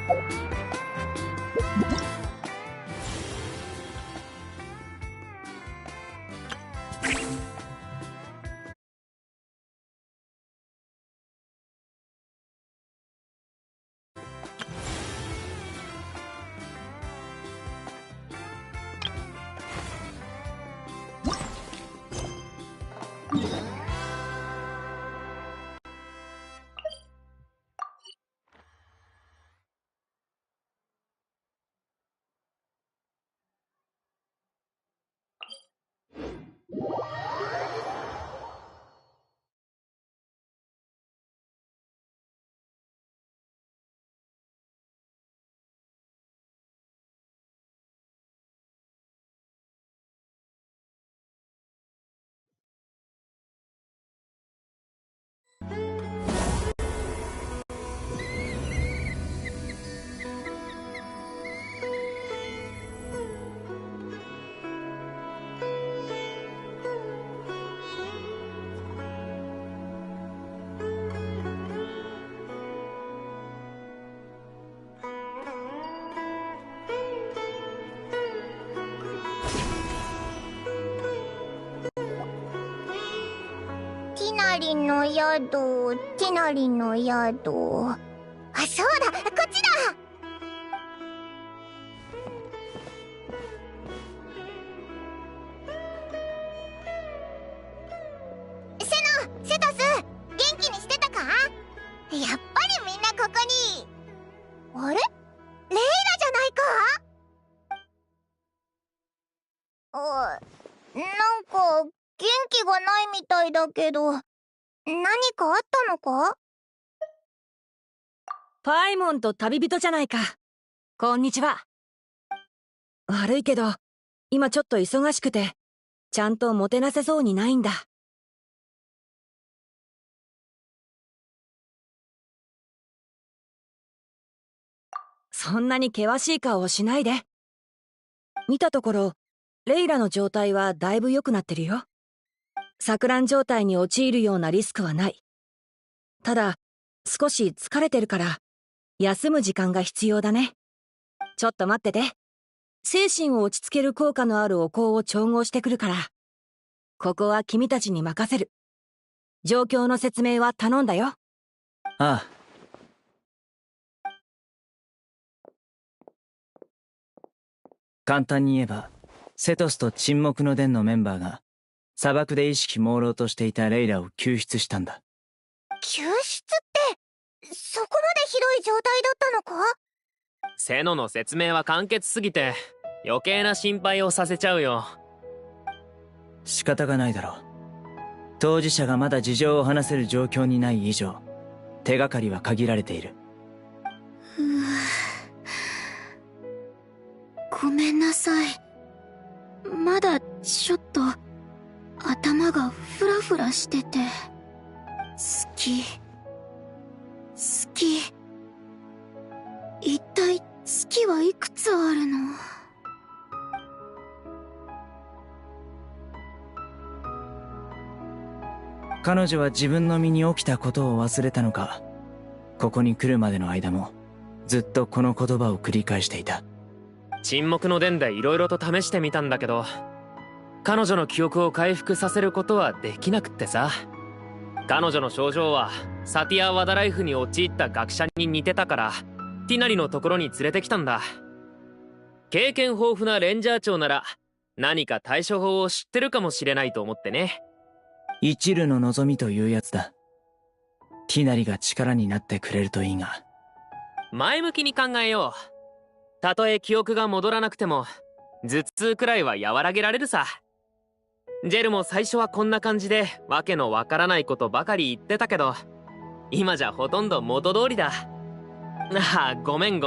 ティナリの宿、ティナリの宿。あ、そうだ、こっちだ。セトス、元気にしてたか？やっぱりみんなここに。あれ？レイラじゃないか？なんか元気がないみたいだけど、何かあったのか？パイモンと旅人じゃないか。こんにちは。悪いけど今ちょっと忙しくてちゃんともてなせそうにないんだ。そんなに険しい顔をしないで。見たところレイラの状態はだいぶ良くなってるよ。錯乱状態に陥るようなリスクはない。ただ少し疲れてるから休む時間が必要だね。ちょっと待ってて。精神を落ち着ける効果のあるお香を調合してくるから。ここは君たちに任せる。状況の説明は頼んだよ。ああ。簡単に言えば、セトスと沈黙の殿のメンバーが砂漠で意識朦朧としていたレイラを救出したんだ。救出ってそこまでひどい状態だったのか？セノの説明は簡潔すぎて余計な心配をさせちゃうよ。仕方がないだろう。当事者がまだ事情を話せる状況にない以上、手がかりは限られている。ごめんなさい。まだちょっと頭がフラフラしてて。好き一体好きはいくつあるの？彼女は自分の身に起きたことを忘れたのか、ここに来るまでの間もずっとこの言葉を繰り返していた。沈黙の殿で色々と試してみたんだけど、彼女の記憶を回復させることはできなくってさ。彼女の症状はサティア・ワダライフに陥った学者に似てたから、ティナリのところに連れてきたんだ。経験豊富なレンジャー長なら何か対処法を知ってるかもしれないと思ってね。一縷の望みというやつだ。ティナリが力になってくれるといいが。前向きに考えよう。たとえ記憶が戻らなくても頭痛くらいは和らげられるさ。ジェルも最初はこんな感じでわけのわからないことばかり言ってたけど、今じゃほとんど元通りだ。ああ、ごめん。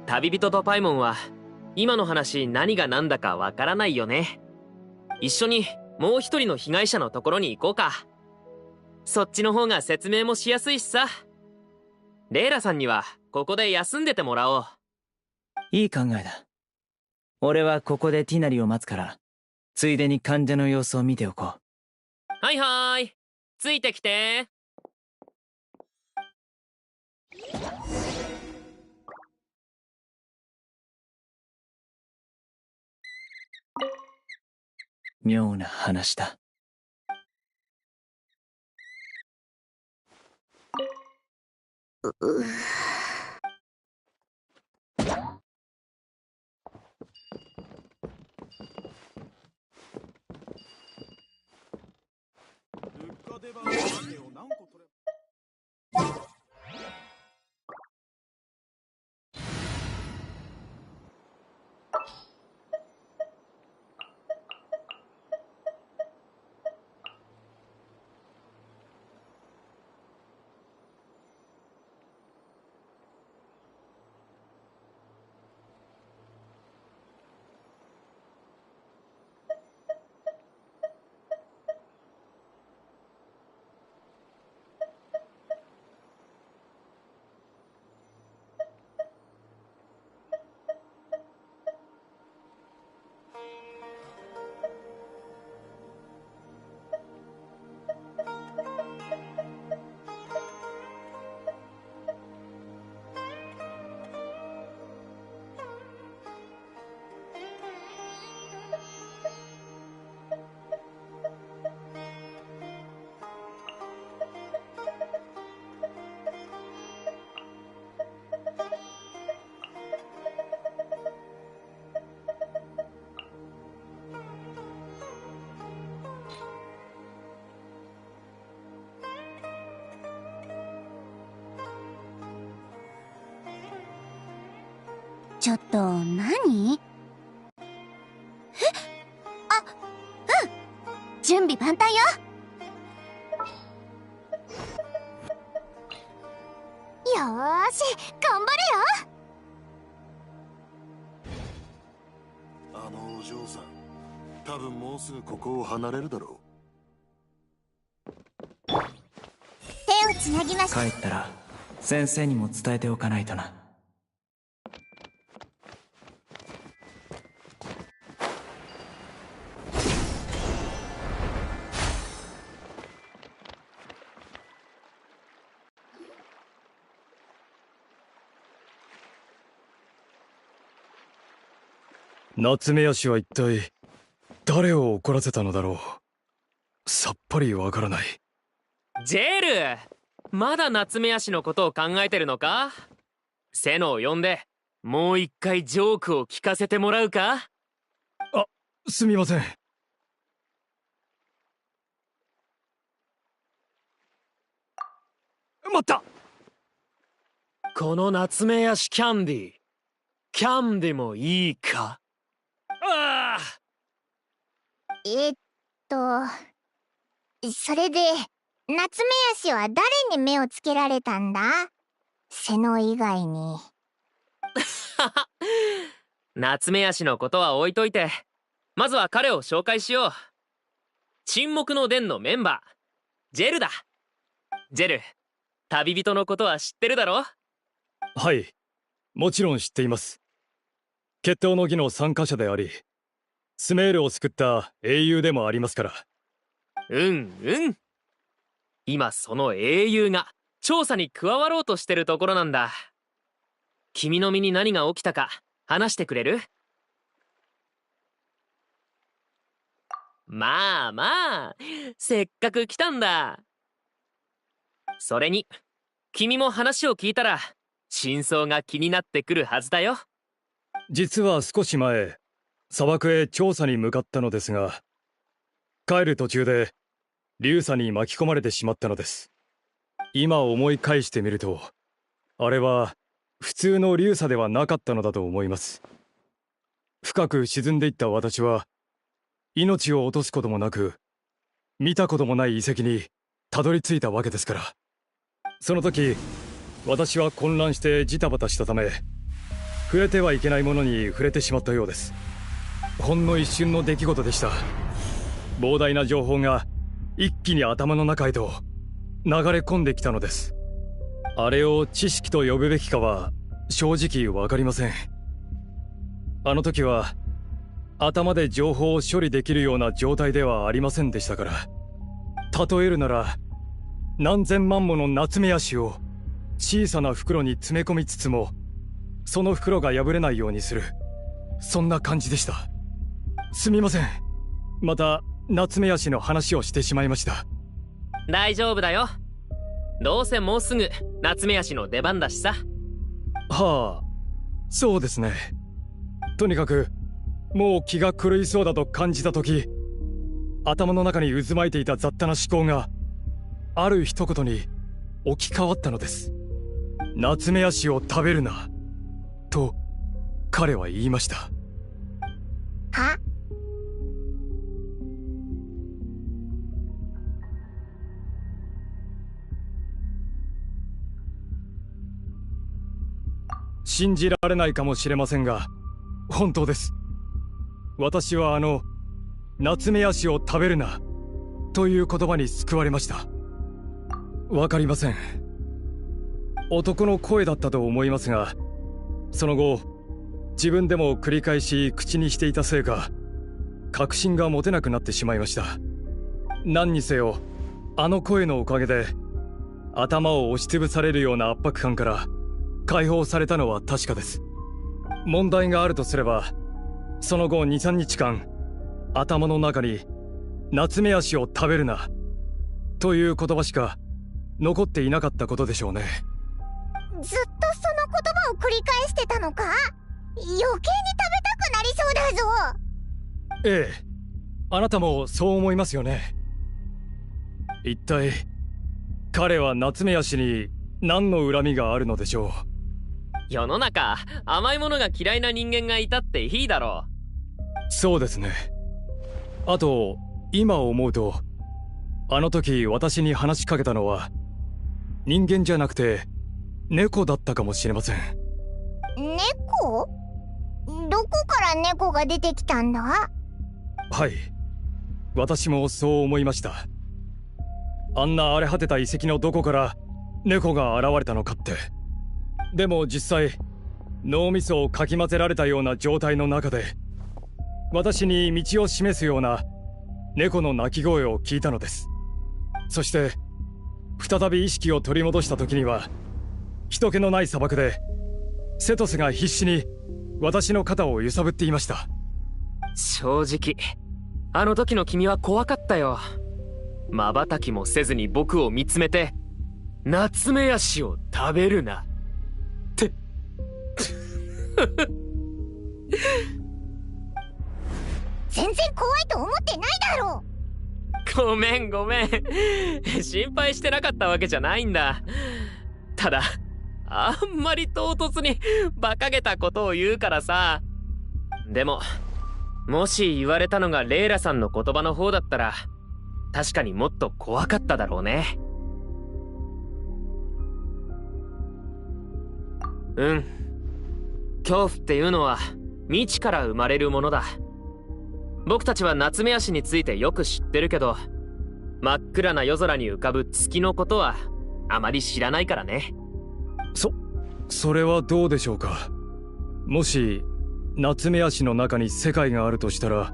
旅人とパイモンは今の話何が何だかわからないよね。一緒にもう一人の被害者のところに行こうか。そっちの方が説明もしやすいしさ。レイラさんにはここで休んでてもらおう。いい考えだ。俺はここでティナリを待つから、ついでに患者の様子を見ておこう。はいはーい、ついてきて。妙な話だ。ちょっと何？準備万端よ。よーし、頑張れよ。お嬢さん、多分もうすぐここを離れるだろ手をつなぎましょう。帰ったら先生にも伝えておかないとな。夏目足は一体誰を怒らせたのだろう。さっぱりわからない。ジェル、まだ夏目足のことを考えてるのか？セノを呼んでもう一回ジョークを聞かせてもらうか？あ、すみません。待った。この夏目足キャンディもいいか？ああ。それで夏目足は誰に目をつけられたんだ？瀬野以外に。夏目足のことは置いといて、まずは彼を紹介しよう。沈黙の殿のメンバー、ジェルだ。ジェル、旅人のことは知ってるだろ？はい、もちろん知っています。決闘の儀の参加者であり、スメールを救った英雄でもありますから。今その英雄が調査に加わろうとしてるところなんだ。君の身に何が起きたか話してくれる？まあせっかく来たんだ。それに君も話を聞いたら真相が気になってくるはずだよ。実は少し前、砂漠へ調査に向かったのですが、帰る途中で流砂に巻き込まれてしまったのです。今思い返してみると、あれは普通の流砂ではなかったのだと思います。深く沈んでいった私は命を落とすこともなく、見たこともない遺跡にたどり着いたわけですから。その時私は混乱してジタバタしたため、触れてはいけないものに触れてしまったようです。ほんの一瞬の出来事でした。膨大な情報が一気に頭の中へと流れ込んできたのです。あれを知識と呼ぶべきかは正直わかりません。あの時は頭で情報を処理できるような状態ではありませんでしたから。例えるなら、何千万もの夏目足を小さな袋に詰め込みつつも、その袋が破れないようにする、そんな感じでした。すみません。また夏目足の話をしてしまいました。大丈夫だよ。どうせもうすぐ夏目足の出番だしさ。はあ、そうですね。とにかくもう気が狂いそうだと感じた時、頭の中に渦巻いていた雑多な思考がある一言に置き換わったのです。夏目足を食べるなと彼は言いました。は？信じられないかもしれませんが本当です。私は夏目足を食べるなという言葉に救われました。わかりません。男の声だったと思いますが、その後自分でも繰り返し口にしていたせいか確信が持てなくなってしまいました。何にせよあの声のおかげで頭を押しつぶされるような圧迫感から解放されたのは確かです。問題があるとすれば、その後 2,3 日間頭の中に夏目足を食べるなという言葉しか残っていなかったことでしょうね。ずっとその言葉を繰り返してたのか？余計に食べたくなりそうだぞ。ええ、あなたもそう思いますよね。一体彼は夏目足に何の恨みがあるのでしょう。世の中甘いものが嫌いな人間がいたっていいだろう。そうですね。あと今思うと、あの時私に話しかけたのは人間じゃなくて猫だったかもしれません。猫？どこから猫が出てきたんだ？はい、私もそう思いました。あんな荒れ果てた遺跡のどこから猫が現れたのかって。でも実際脳みそをかき混ぜられたような状態の中で私に道を示すような猫の鳴き声を聞いたのです。そして再び意識を取り戻した時には人気のない砂漠でセトスが必死に私の肩を揺さぶっていました。正直あの時の君は怖かったよ。瞬きもせずに僕を見つめて夏目足を食べるなって全然怖いと思ってないだろう。ごめん心配してなかったわけじゃないんだ。ただあんまり唐突に馬鹿げたことを言うからさ。でももし言われたのがレイラさんの言葉の方だったら確かにもっと怖かっただろうね。恐怖っていうのは未知から生まれるものだ。僕たちは夏目足についてよく知ってるけど、真っ暗な夜空に浮かぶ月のことはあまり知らないからね。それはどうでしょうか。もし夏目足の中に世界があるとしたら、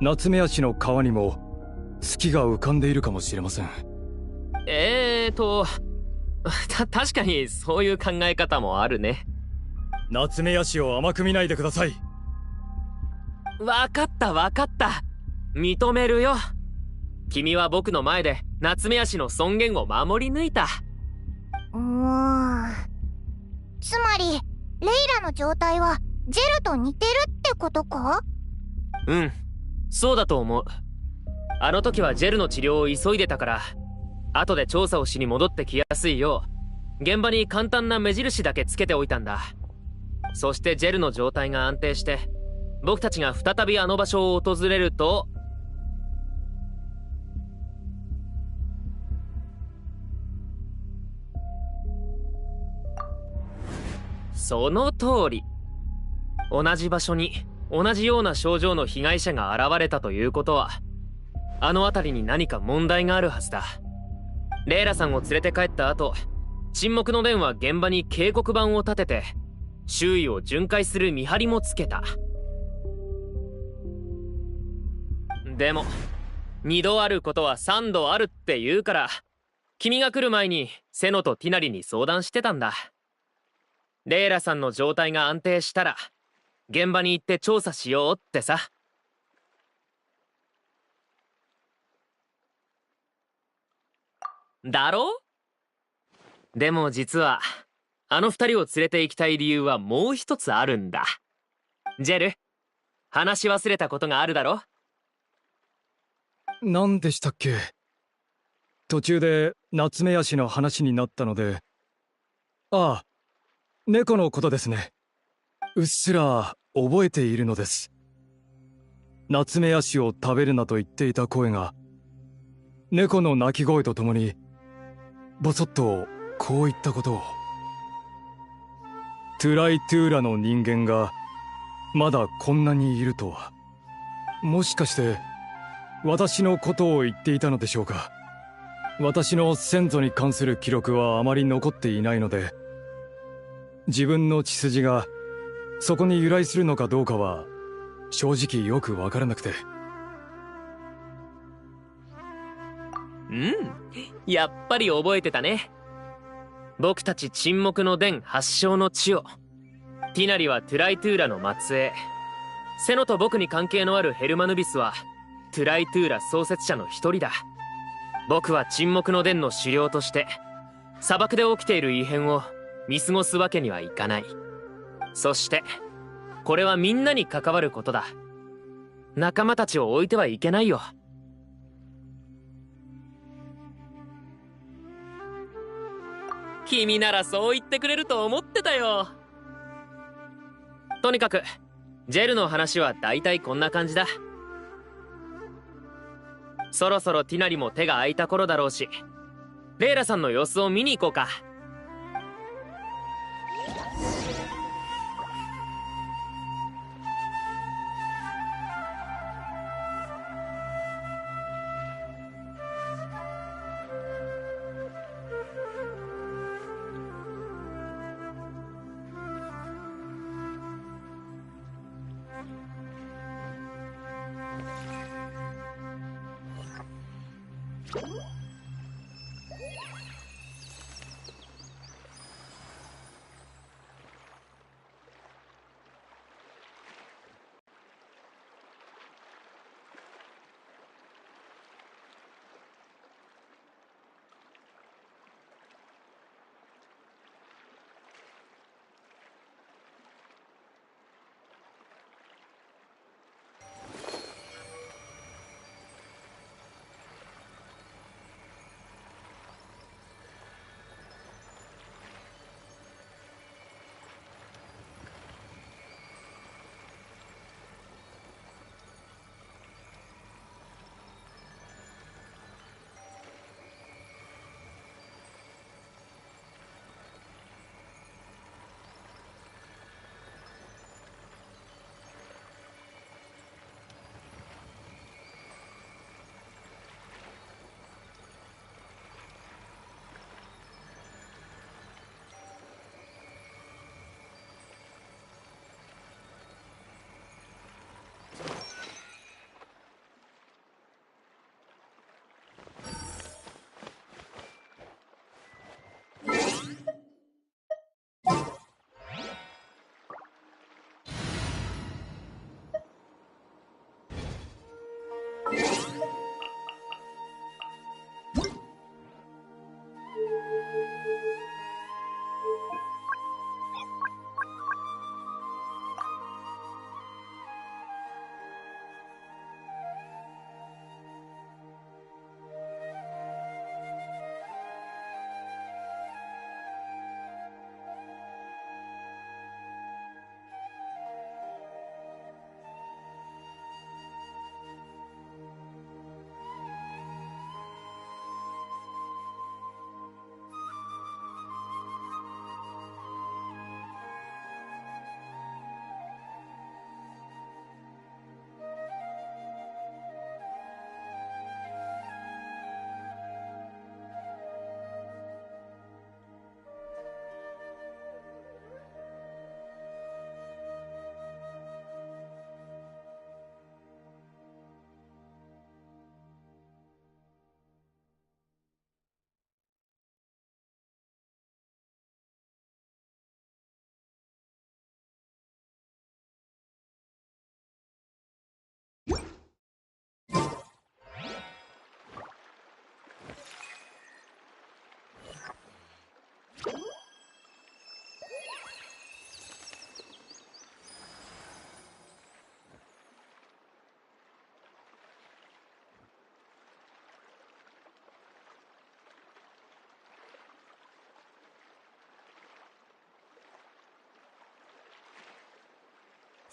夏目足の川にも月が浮かんでいるかもしれません。確かにそういう考え方もあるね。夏目足を甘く見ないでください。わかった認めるよ。君は僕の前で夏目足の尊厳を守り抜いた。つまりレイラの状態はジェルと似てるってことか？そうだと思う。あの時はジェルの治療を急いでたから、後で調査をしに戻ってきやすいよう現場に簡単な目印だけつけておいたんだ。そしてジェルの状態が安定して僕たちが再びあの場所を訪れると、その通り。同じ場所に同じような症状の被害者が現れたということは、あの辺りに何か問題があるはずだ。レイラさんを連れて帰った後、沈黙の弁は現場に警告板を立てて周囲を巡回する見張りもつけた。でも2度あることは3度あるって言うから、君が来る前にセノとティナリに相談してたんだ。レイラさんの状態が安定したら現場に行って調査しようってさ。だろ？でも実はあの二人を連れて行きたい理由はもう一つあるんだ。ジェル、話し忘れたことがあるだろ？何でしたっけ？途中で夏目足の話になったので。ああ、猫のことですね。うっすら覚えているのです。夏目足を食べるなと言っていた声が、猫の鳴き声とともにボソッとこう言ったことを。トゥライトゥーラの人間がまだこんなにいるとは。もしかして私のことを言っていたのでしょうか。私の先祖に関する記録はあまり残っていないので、自分の血筋がそこに由来するのかどうかは正直よくわからなくて。やっぱり覚えてたね。僕たち沈黙の殿発祥の地を。ティナリはトゥライトゥーラの末裔。セノと僕に関係のあるヘルマヌビスはトゥライトゥーラ創設者の一人だ。僕は沈黙の殿の首領として砂漠で起きている異変を見過ごすわけにはいかない。そしてこれはみんなに関わることだ。仲間たちを置いてはいけないよ。君ならそう言ってくれると思ってたよ。とにかくジェルの話は大体こんな感じだ。そろそろティナリも手が空いた頃だろうし、レイラさんの様子を見に行こうか。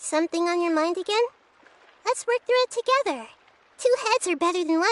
Something on your mind again? Let's work through it together. 2 heads are better than 1.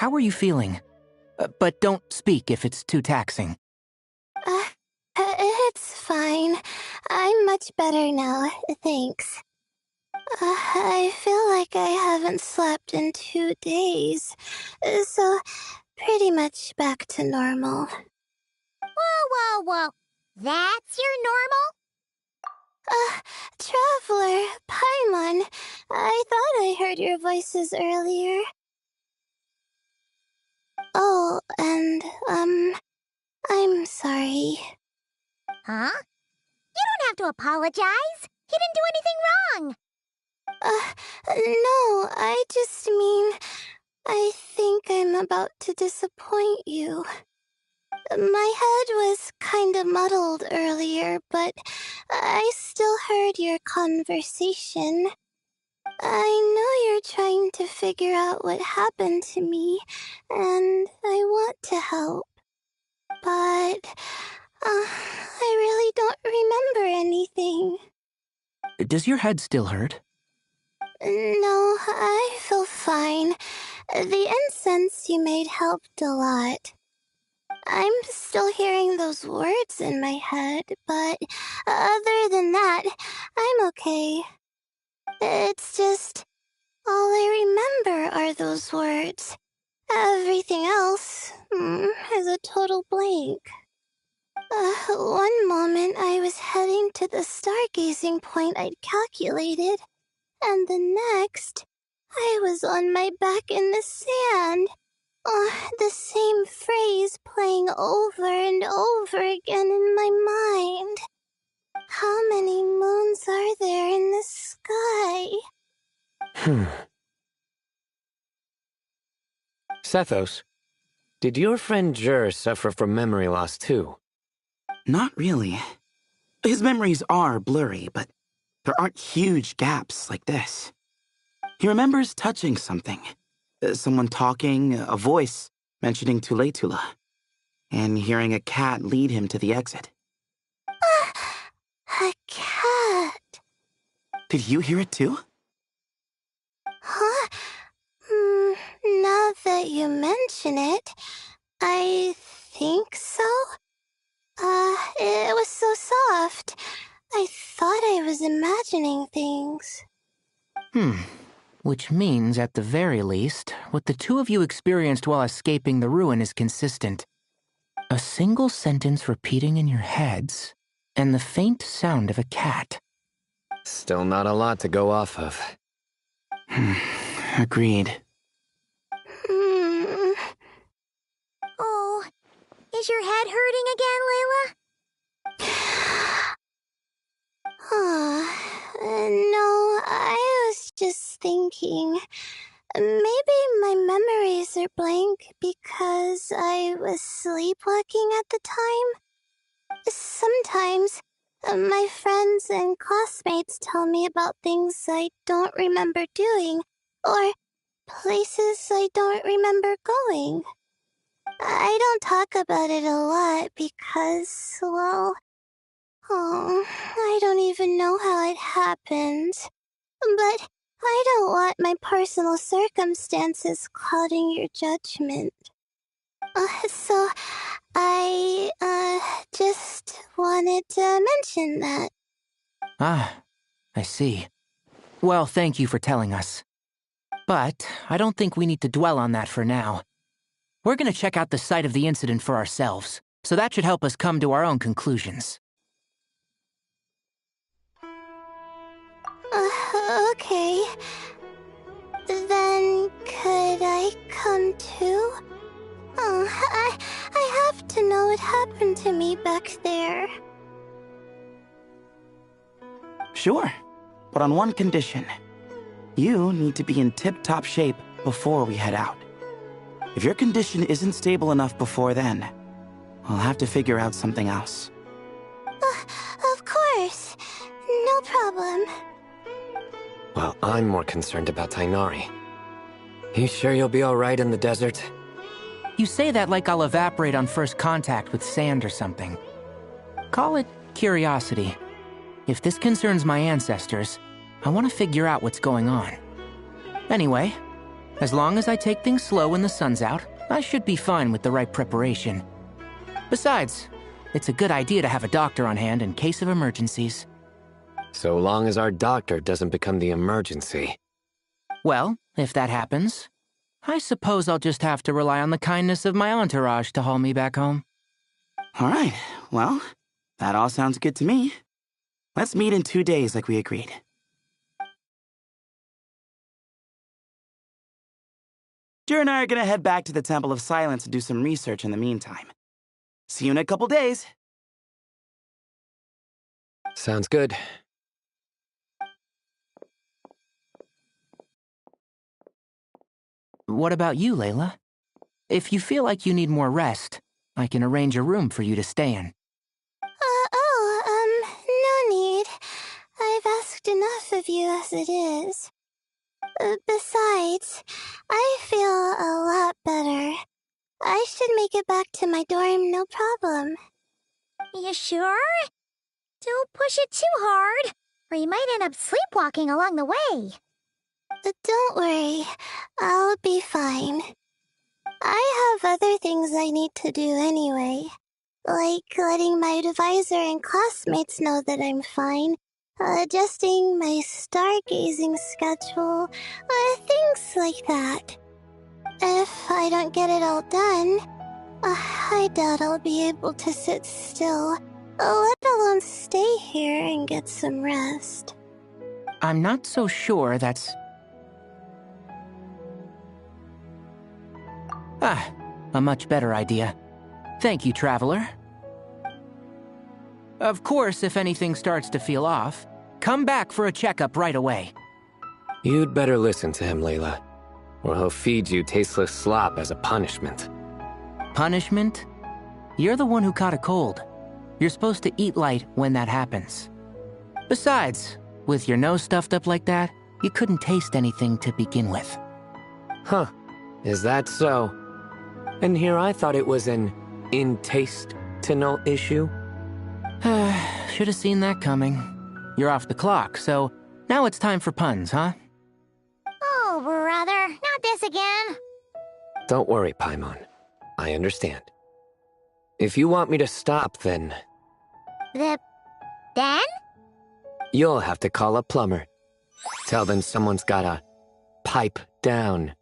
how are you feeling? But don't speak if it's too taxing. It's fine. I'm much better now, thanks. I feel like I haven't slept in 2 days, so pretty much back to normal. Whoa. That's your normal? Traveler, Paimon, I thought I heard your voices earlier. Oh, and, I'm sorry. Huh? You don't have to apologize. He didn't do anything wrong. No, I just mean, I think I'm about to disappoint you. My head was kinda muddled earlier, but I still heard your conversation. I know you're trying to figure out what happened to me, and I want to help. But, I really don't remember anything. Does your head still hurt? No, I feel fine. The incense you made helped a lot. I'm still hearing those words in my head, but other than that, I'm okay. It's just, all I remember are those words. Everything else is a total blank. One moment I was heading to the stargazing point I'd calculated, and the next, I was on my back in the sand. The same phrase playing over and over again in my mind. How many moons are there in the sky? Sethos, did your friend Jur suffer from memory loss too? Not really. His memories are blurry, but there aren't huge gaps like this. He remembers touching something. Someone talking, a voice mentioning Tuletula, and hearing a cat lead him to the exit. A cat? Did you hear it too? Huh? Now that you mention it, I think so. It was so soft. I thought I was imagining things. Which means, at the very least, what the two of you experienced while escaping the ruin is consistent. A single sentence repeating in your heads, and the faint sound of a cat. Still not a lot to go off of. Agreed. Oh, is your head hurting again, Layla? No, I was just thinking. Maybe my memories are blank because I was sleepwalking at the time. Sometimes, my friends and classmates tell me about things I don't remember doing, or places I don't remember going. I don't talk about it a lot because, well, I don't even know how it happened. But I don't want my personal circumstances clouding your judgment. So I, just wanted to mention that. Ah, I see. Well, thank you for telling us. But I don't think we need to dwell on that for now. We're gonna check out the site of the incident for ourselves, so that should help us come to our own conclusions. Okay. Then could I come too? I have to know what happened to me back there. Sure, but on one condition. You need to be in tip-top shape before we head out. If your condition isn't stable enough before then, I'll have to figure out something else. Of course. No problem. Well, I'm more concerned about Tainari. You sure you'll be alright in the desert? You say that like I'll evaporate on first contact with sand or something. Call it curiosity. If this concerns my ancestors, I want to figure out what's going on. Anyway, As long as I take things slow when the sun's out, I should be fine with the right preparation. Besides, it's a good idea to have a doctor on hand in case of emergencies. So long as our doctor doesn't become the emergency. Well, if that happens, I suppose I'll just have to rely on the kindness of my entourage to haul me back home. All right, well, that all sounds good to me. Let's meet in 2 days like we agreed. Jer and I are gonna head back to the Temple of Silence and do some research in the meantime. See you in a couple days. Sounds good. What about you, Layla? If you feel like you need more rest, I can arrange a room for you to stay in. No need. I've asked enough of you as it is. Besides, I feel a lot better. I should make it back to my dorm no problem. You sure? Don't push it too hard, or you might end up sleepwalking along the way. Don't worry, I'll be fine. I have other things I need to do anyway, like letting my advisor and classmates know that I'm fine, adjusting my stargazing schedule, things like that. If I don't get it all done, I doubt I'll be able to sit still, let alone stay here and get some rest. I'm not so sure that's... a much better idea. Thank you, Traveler. Of course, if anything starts to feel off, come back for a checkup right away. You'd better listen to him, Layla, or he'll feed you tasteless slop as a punishment. Punishment? You're the one who caught a cold. You're supposed to eat light when that happens. Besides, with your nose stuffed up like that, you couldn't taste anything to begin with. Huh. Is that so? And here I thought it was an in-taste-to-no issue. Should have seen that coming. You're off the clock, so now it's time for puns, huh? Oh, brother, not this again. Don't worry, Paimon. I understand. If you want me to stop, then... Then? You'll have to call a plumber. Tell them someone's gotta pipe down.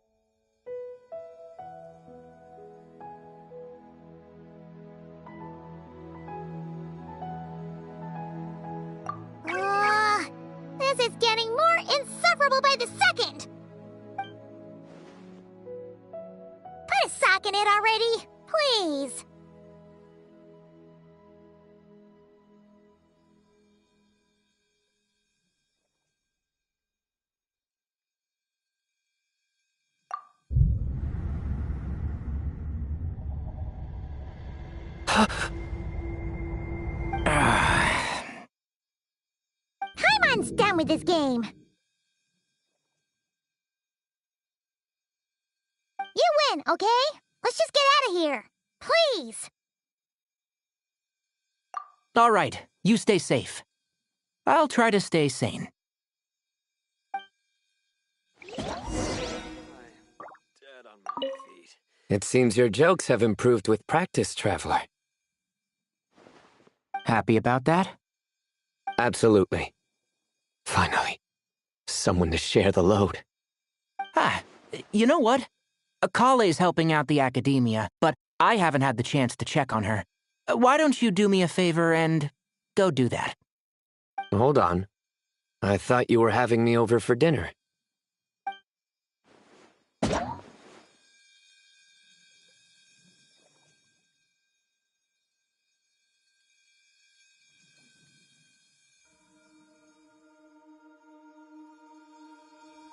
This is getting more insufferable by the second! Put a sock in it already, please! Paimon's done with this game. You win, okay? Let's just get out of here. Please. All right, you stay safe. I'll try to stay sane. It seems your jokes have improved with practice, Traveler. Happy about that? Absolutely. Finally, someone to share the load. You know what? Kale's helping out the academia, but I haven't had the chance to check on her. Why don't you do me a favor and go do that? Hold on. I thought you were having me over for dinner.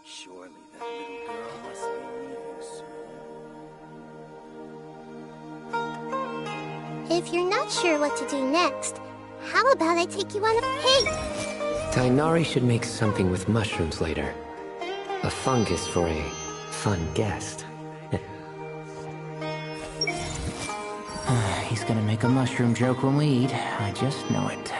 Surely that little girl must be leaving soon. If you're not sure what to do next, how about I take you on a... Hey! Tainari should make something with mushrooms later. A fungus for a fun guest. He's gonna make a mushroom joke when we eat. I just know it.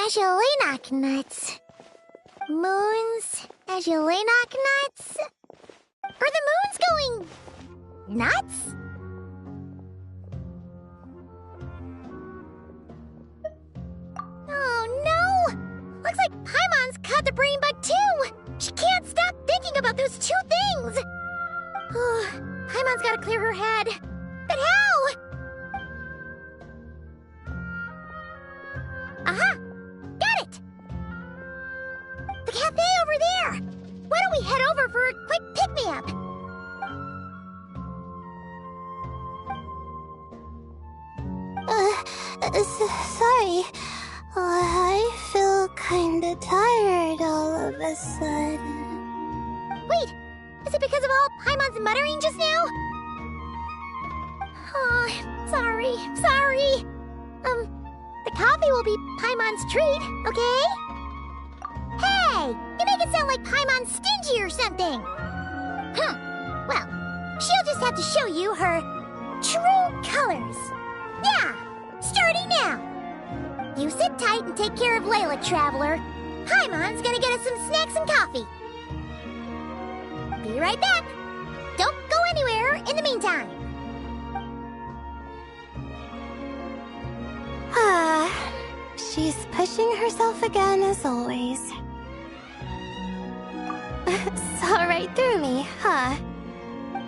Azulenak nuts. Moons, Azulenak nuts? Are the moons going nuts? Oh no! Looks like Paimon's caught the brain bug too! She can't stop thinking about those two things! Oh, Paimon's gotta clear her head. But how? Aha! Got it! The cafe over there! Why don't we head over for a quick pick-me-up? Sorry. I feel kinda tired all of a sudden. Wait! Is it because of all Paimon's muttering just now? Oh, sorry. The coffee will be Paimon's treat, okay? Hey! You make it sound like Paimon's stingy or something! Well, she'll just have to show you her true colors. Yeah! Starting now! You sit tight and take care of Layla, Traveler. Paimon's gonna get us some snacks and coffee. Be right back. Don't go anywhere in the meantime. She's pushing herself again as always. Saw right through me, huh?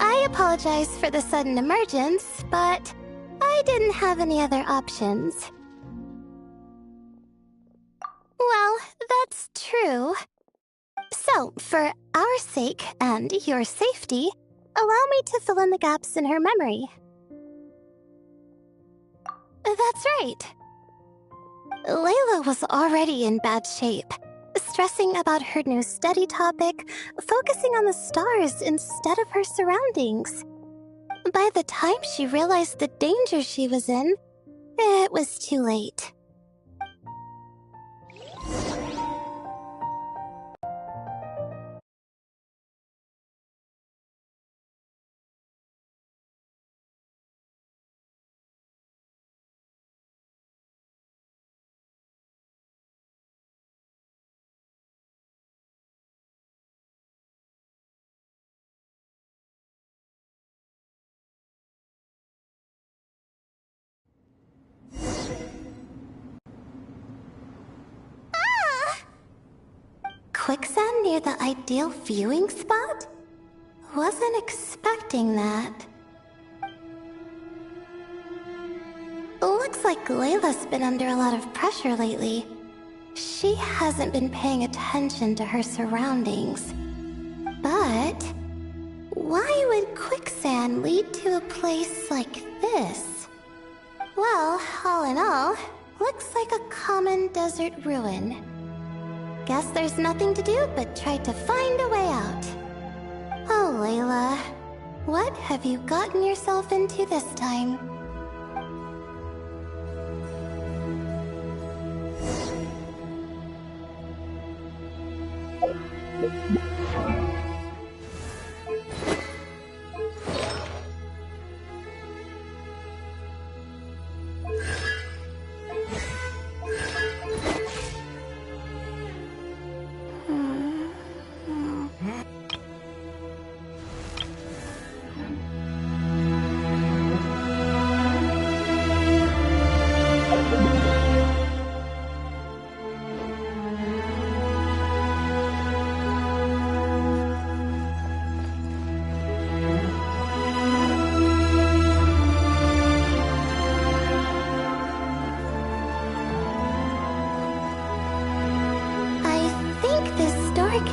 I apologize for the sudden emergence, but I didn't have any other options. Well, that's true. So, for our sake and your safety, allow me to fill in the gaps in her memory. That's right. Layla was already in bad shape, stressing about her new study topic, focusing on the stars instead of her surroundings. By the time she realized the danger she was in, it was too late. Quicksand near the ideal viewing spot? Wasn't expecting that. Looks like Layla's been under a lot of pressure lately. She hasn't been paying attention to her surroundings. But why would quicksand lead to a place like this? Well, all in all, looks like a common desert ruin. Guess there's nothing to do but try to find a way out. Oh, Layla, what have you gotten yourself into this time?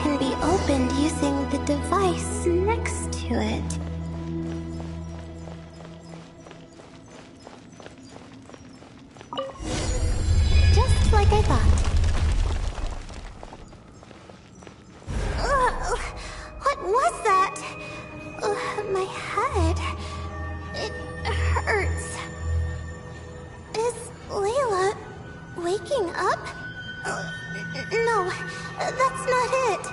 Can be opened using the device next to it. Just like I thought. What was that? My head. It hurts. Is Layla waking up? No, that's not it.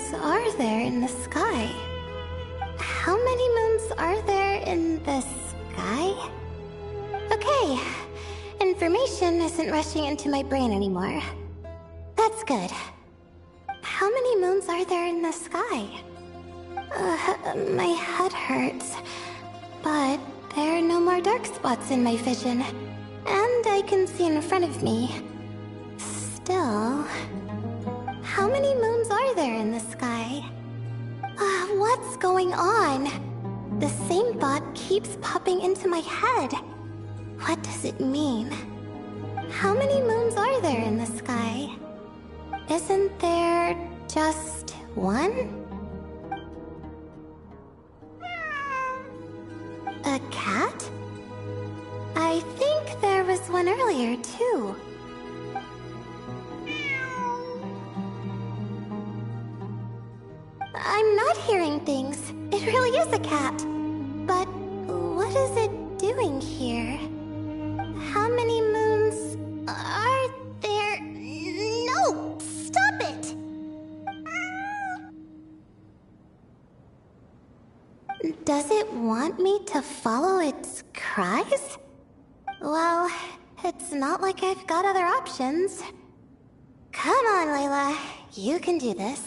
moons are there in the sky? How many moons are there in the sky? Okay, information isn't rushing into my brain anymore. That's good. How many moons are there in the sky? My head hurts, but there are no more dark spots in my vision, and I can see in front of me. Still, how many moons are there in the sky? What's going on? The same thought keeps popping into my head. What does it mean? How many moons are there in the sky? Isn't there just one? A cat? I think there was one earlier, too. I'm not hearing things. It really is a cat. But what is it doing here? How many moons are there? No! Stop it! Does it want me to follow its cries? Well, it's not like I've got other options. Come on, Layla. You can do this.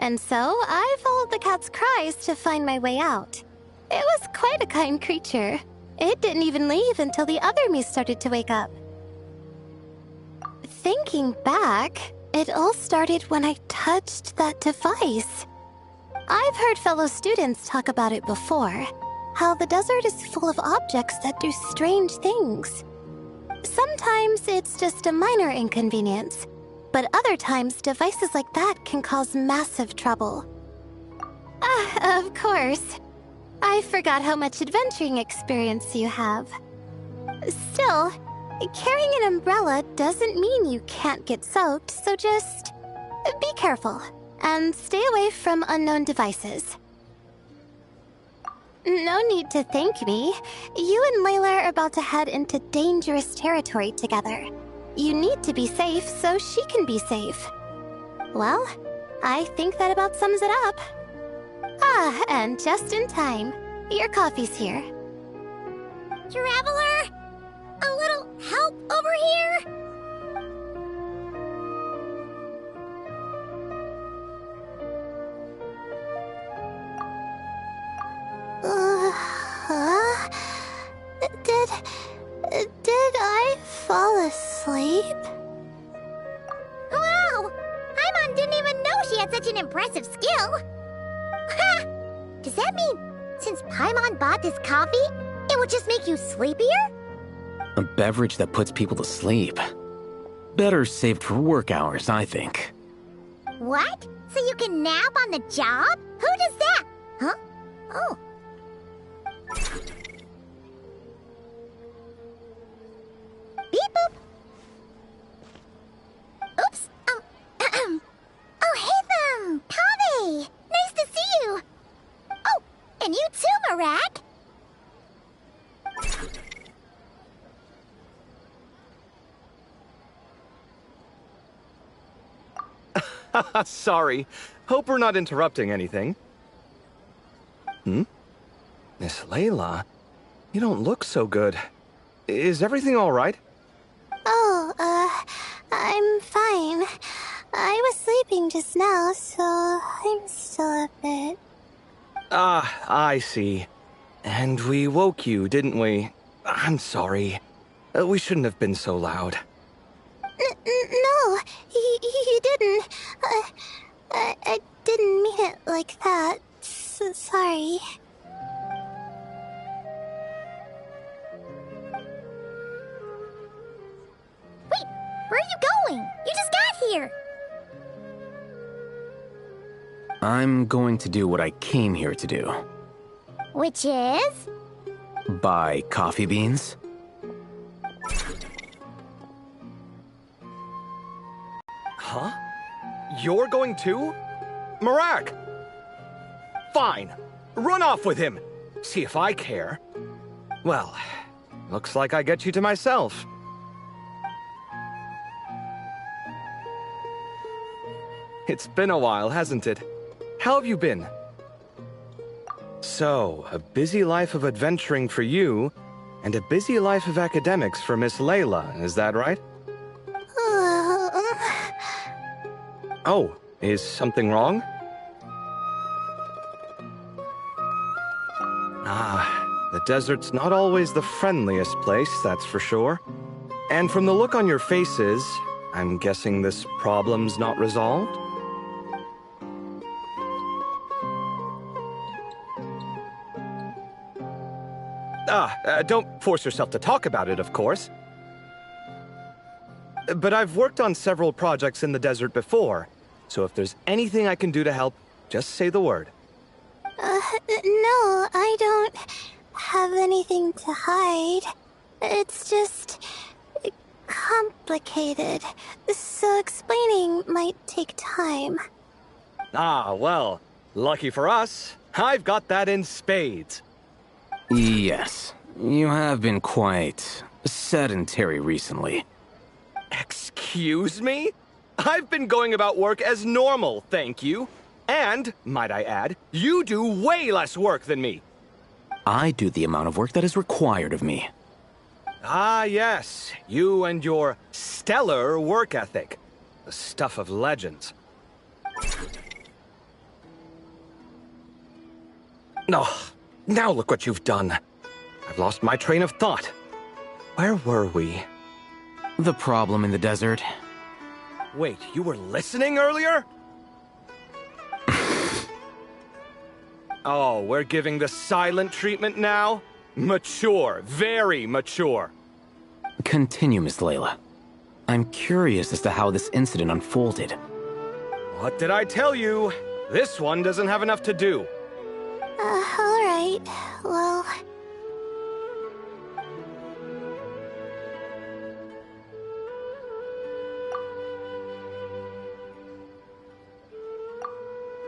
And so, I followed the cat's cries to find my way out. It was quite a kind creature. It didn't even leave until the other me started to wake up. Thinking back, it all started when I touched that device. I've heard fellow students talk about it before, how the desert is full of objects that do strange things. Sometimes it's just a minor inconvenience, but other times devices like that can cause massive trouble. Of course. I forgot how much adventuring experience you have. Still, carrying an umbrella doesn't mean you can't get soaked, so just be careful and stay away from unknown devices. No need to thank me. You and Layla are about to head into dangerous territory together. You need to be safe so she can be safe. Well, I think that about sums it up. And just in time. Your coffee's here. Traveler! A little help over here? Did I fall asleep? Wow! Paimon didn't even know she had such an impressive skill! Ha! Does that mean since Paimon bought this coffee, it would just make you sleepier? A beverage that puts people to sleep. Better saved for work hours, I think. What? So you can nap on the job? Who does that? Huh? Oh. Beep boop. Oops. Oh, hey, Kaveh! Nice to see you. Oh, and you too, Marak. Sorry. Hope we're not interrupting anything. Miss Layla? You don't look so good. Is everything all right? Oh, I'm fine. I was sleeping just now, so I'm still a bit... Ah, I see. And we woke you, didn't we? I'm sorry. We shouldn't have been so loud. No, you didn't. I didn't mean it like that. Sorry. Wait, where are you going? You just got here. I'm going to do what I came here to do. Which is? Buy coffee beans. Huh? You're going too? Marak! Fine. Run off with him. See if I care. Well, looks like I get you to myself. It's been a while, hasn't it? How have you been? So, a busy life of adventuring for you, and a busy life of academics for Miss Layla, is that right? Oh, is something wrong? Ah, the desert's not always the friendliest place, that's for sure. And from the look on your faces, I'm guessing this problem's not resolved? Don't force yourself to talk about it, of course. But I've worked on several projects in the desert before, so if there's anything I can do to help, just say the word. No, I don't have anything to hide. It's just... complicated, so explaining might take time. Ah, well, lucky for us, I've got that in spades. Yes, you have been quite sedentary recently. Excuse me? I've been going about work as normal, thank you. And, might I add, you do way less work than me. I do the amount of work that is required of me. Ah, yes, you and your stellar work ethic. The stuff of legends. Oh, now look what you've done. I've lost my train of thought. Where were we? The problem in the desert. Wait, you were listening earlier? Oh, we're giving the silent treatment now? Mature, very mature. Continue, Miss Layla. I'm curious as to how this incident unfolded. What did I tell you? This one doesn't have enough to do. Alright. Well...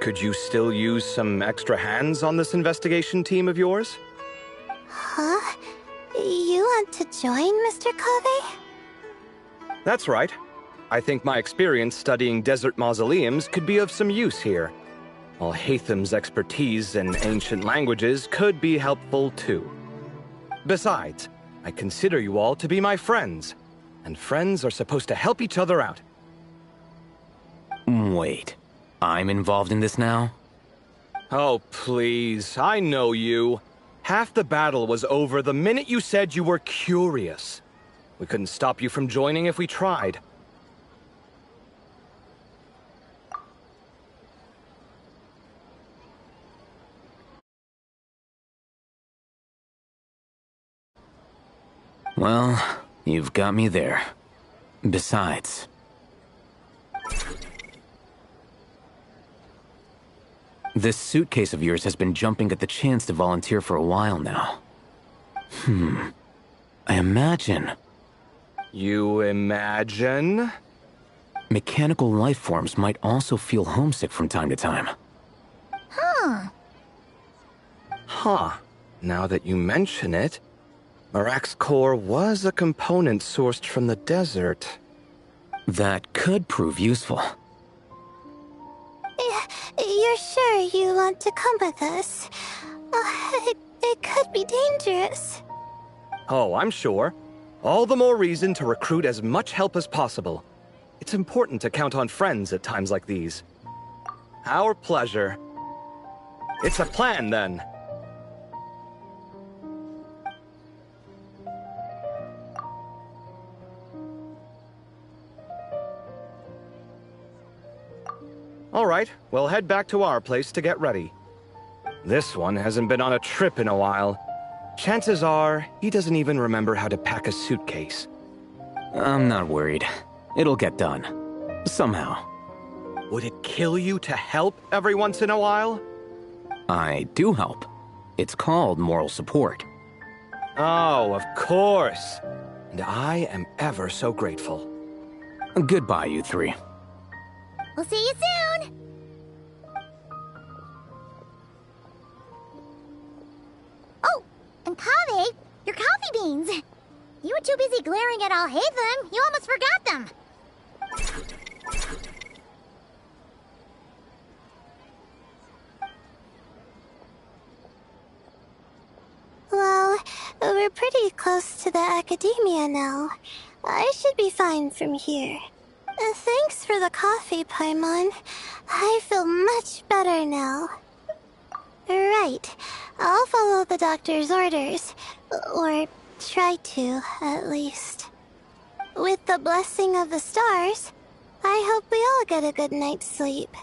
Could you still use some extra hands on this investigation team of yours? Huh? You want to join, Mr. Covey? That's right. I think my experience studying desert mausoleums could be of some use here. While Hatham's expertise in ancient languages could be helpful too. Besides, I consider you all to be my friends, and friends are supposed to help each other out. Wait, I'm involved in this now? Oh, please, I know you. Half the battle was over the minute you said you were curious. We couldn't stop you from joining if we tried. Well, you've got me there. Besides... this suitcase of yours has been jumping at the chance to volunteer for a while now. I imagine... You imagine? mechanical life forms might also feel homesick from time to time. Huh. Now that you mention it, Marak's core was a component sourced from the desert. That could prove useful. You're sure you want to come with us? It could be dangerous. Oh, I'm sure. All the more reason to recruit as much help as possible. It's important to count on friends at times like these. Our pleasure. It's a plan, then. All right, we'll head back to our place to get ready. This one hasn't been on a trip in a while. Chances are, he doesn't even remember how to pack a suitcase. I'm not worried. It'll get done. Somehow. Would it kill you to help every once in a while? I do help. It's called moral support. Oh, of course. And I am ever so grateful. Goodbye, you three. We'll see you soon! Oh, and Kaveh, your coffee beans! You were too busy glaring at Alhaitham, you almost forgot them! Well, we're pretty close to the academia now. I should be fine from here. Thanks for the coffee, Paimon. I feel much better now. Right. I'll follow the doctor's orders. Or try to, at least. With the blessing of the stars, I hope we all get a good night's sleep.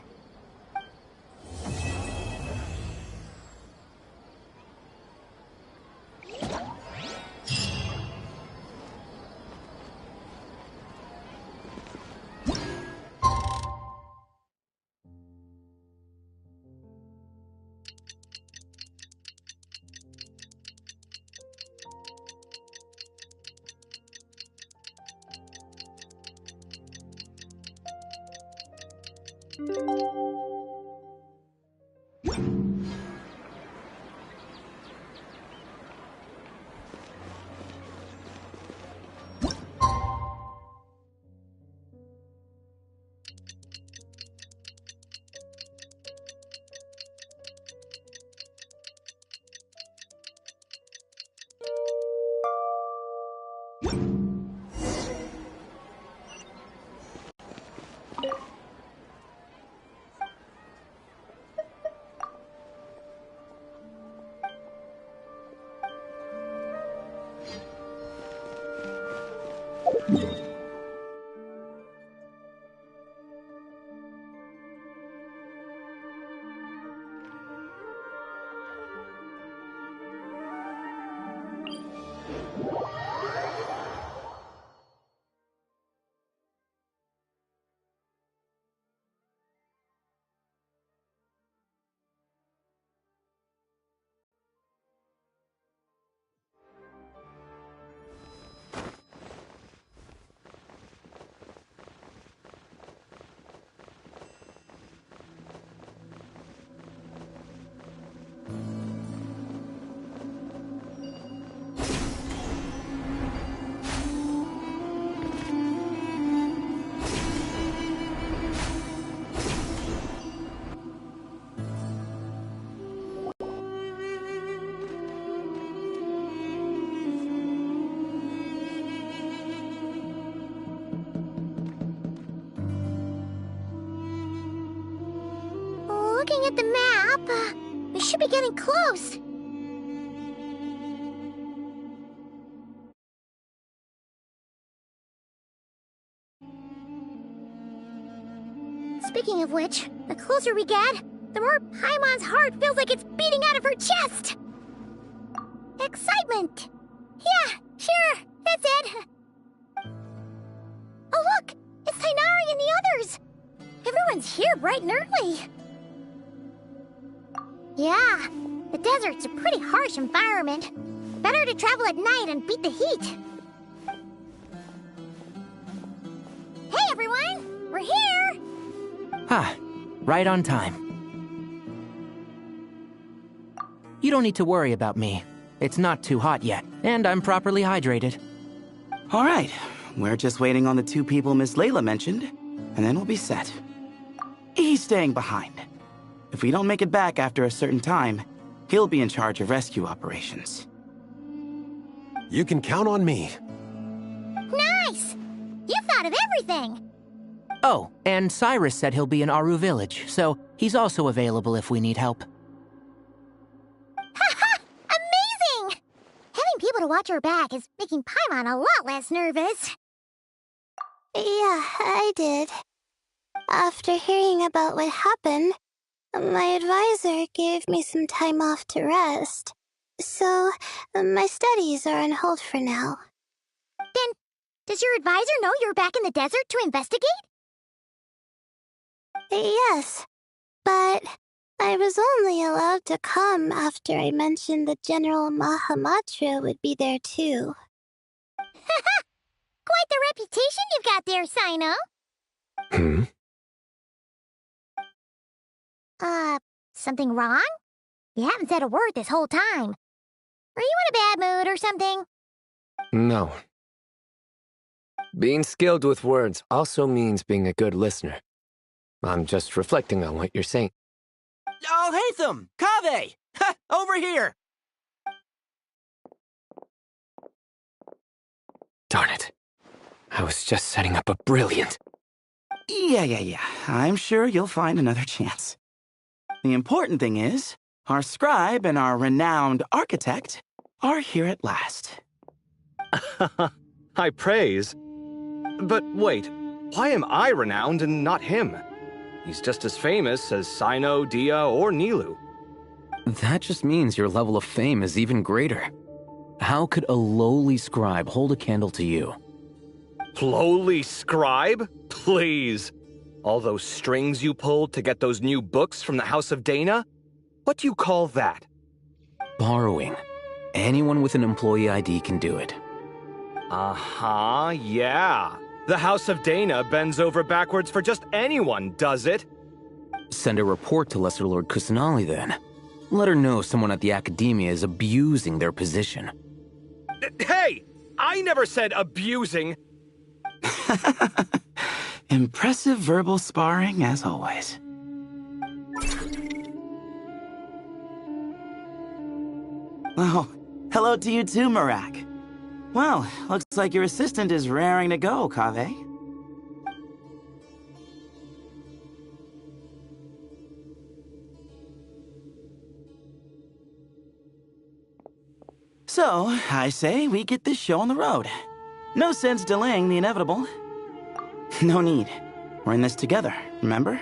Looking at the map, we should be getting close. Speaking of which, the closer we get, the more Paimon's heart feels like it's beating out of her chest. Excitement! Yeah, sure, that's it. Oh look, it's Tainari and the others. Everyone's here bright and early. Yeah, the desert's a pretty harsh environment. Better to travel at night and beat the heat. Hey everyone, we're here! Ah, right on time. You don't need to worry about me. It's not too hot yet, and I'm properly hydrated. All right, we're just waiting on the two people Miss Layla mentioned, and then we'll be set. He's staying behind. If we don't make it back after a certain time, he'll be in charge of rescue operations. You can count on me. Nice! You thought of everything! Oh, and Cyrus said he'll be in Aru Village, so he's also available if we need help. Haha! Amazing! Having people to watch her back is making Paimon a lot less nervous. Yeah, I did. After hearing about what happened, my advisor gave me some time off to rest. So, my studies are on hold for now. Then, does your advisor know you're back in the desert to investigate? Yes, but I was only allowed to come after I mentioned that General Mahamatra would be there too. Haha! Quite the reputation you've got there, Sino. Something wrong? You haven't said a word this whole time. Are you in a bad mood or something? No. Being skilled with words also means being a good listener. I'm just reflecting on what you're saying. Oh, Hatham! Kaveh! Ha! Over here! Darn it. I was just setting up a brilliant... Yeah. I'm sure you'll find another chance. The important thing is, our scribe and our renowned architect are here at last. High praise. But wait, why am I renowned and not him? He's just as famous as Sino, Dia, or Nilu. That just means your level of fame is even greater. How could a lowly scribe hold a candle to you? Lowly scribe? Please. All those strings you pulled to get those new books from the House of Dana? What do you call that? Borrowing. Anyone with an employee ID can do it. Uh-huh, yeah. The House of Dana bends over backwards for just anyone, does it? Send a report to Lesser Lord Kusanali then. Let her know someone at the Academia is abusing their position. Hey! I never said abusing! Impressive verbal sparring, as always. Oh, hello to you too, Marak. Well, looks like your assistant is raring to go, Kaveh. So, I say we get this show on the road. No sense delaying the inevitable. No need. We're in this together, remember?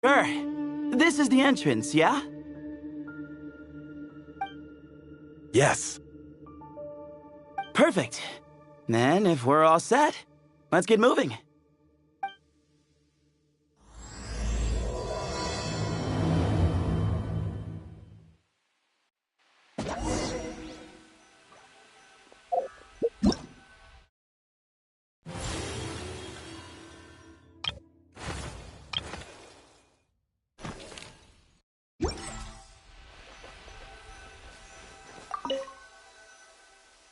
Sure. This is the entrance, yeah? Yes. Perfect. Then, if we're all set, let's get moving.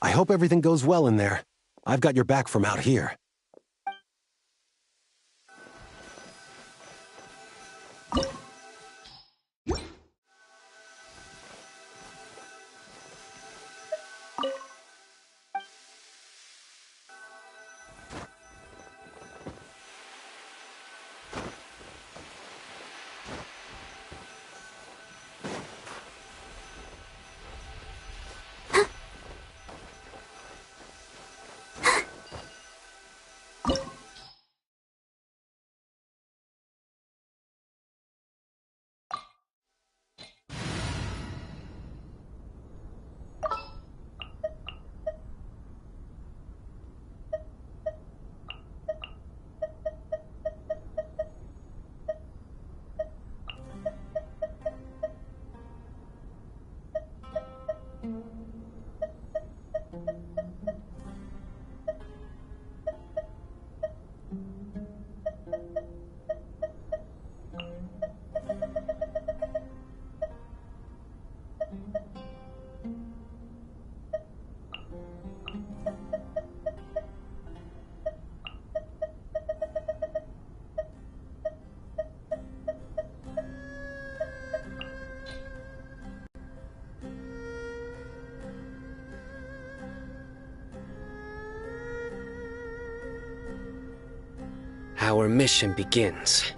I hope everything goes well in there. I've got your back from out here. Our mission begins.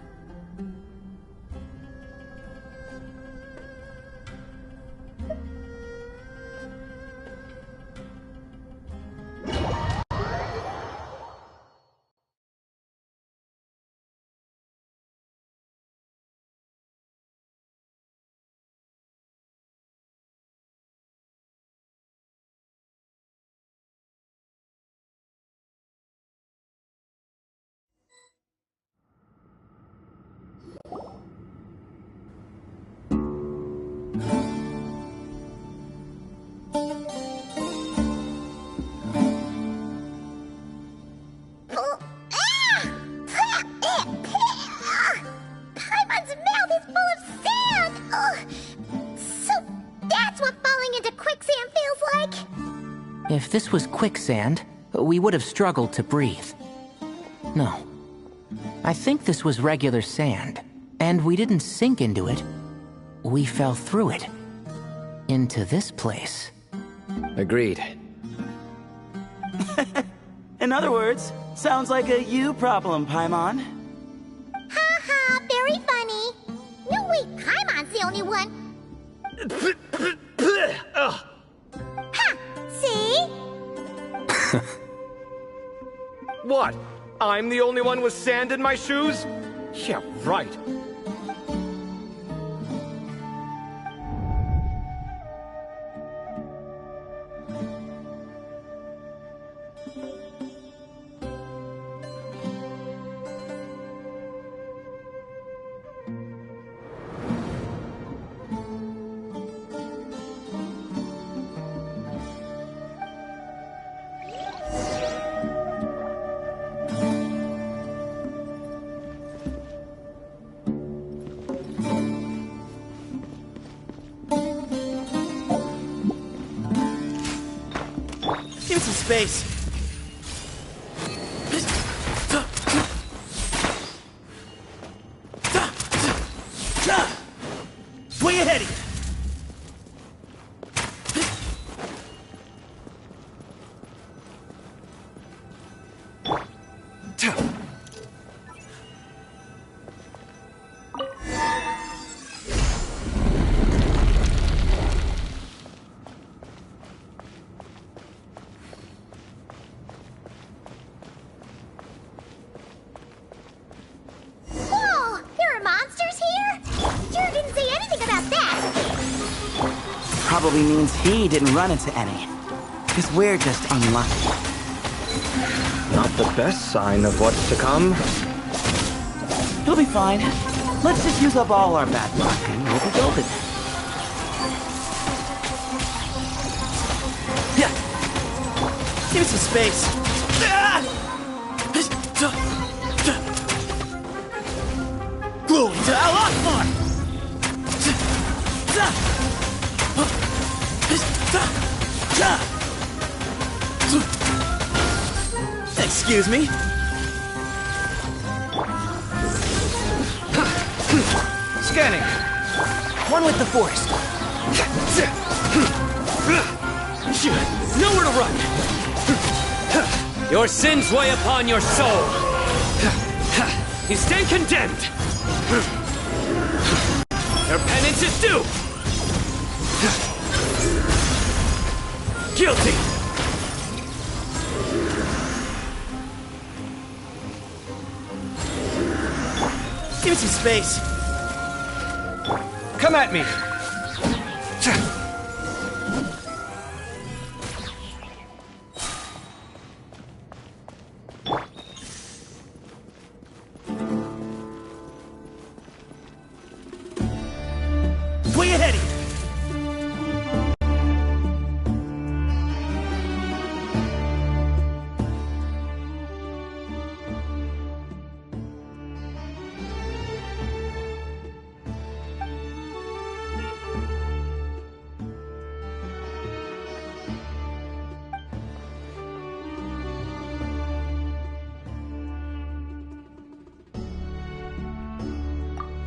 Paimon's mouth is full of sand! Ugh. So that's what falling into quicksand feels like? If this was quicksand, we would have struggled to breathe. No. I think this was regular sand, and we didn't sink into it. We fell through it. Into this place. Agreed. In other words, sounds like a you problem, Paimon. Ha, very funny. No, wait, Paimon's the only one. Ha! See? What? I'm the only one with sand in my shoes? Yeah, right. Give me some space. Way ahead of you. Whoa! There are monsters here? Jura didn't say anything about that. Probably means he didn't run into any. Because we're just unlucky. Not the best sign of what's to come. He'll be fine. Let's just use up all our bad luck and we'll be golden. Yeah. Give me some space. Glory to Al Akbar! Excuse me? Scanning. One with the force. Nowhere to run. Your sins weigh upon your soul. You stand condemned. Your penance is due. Guilty. Give me some space. Come at me. Way ahead of you.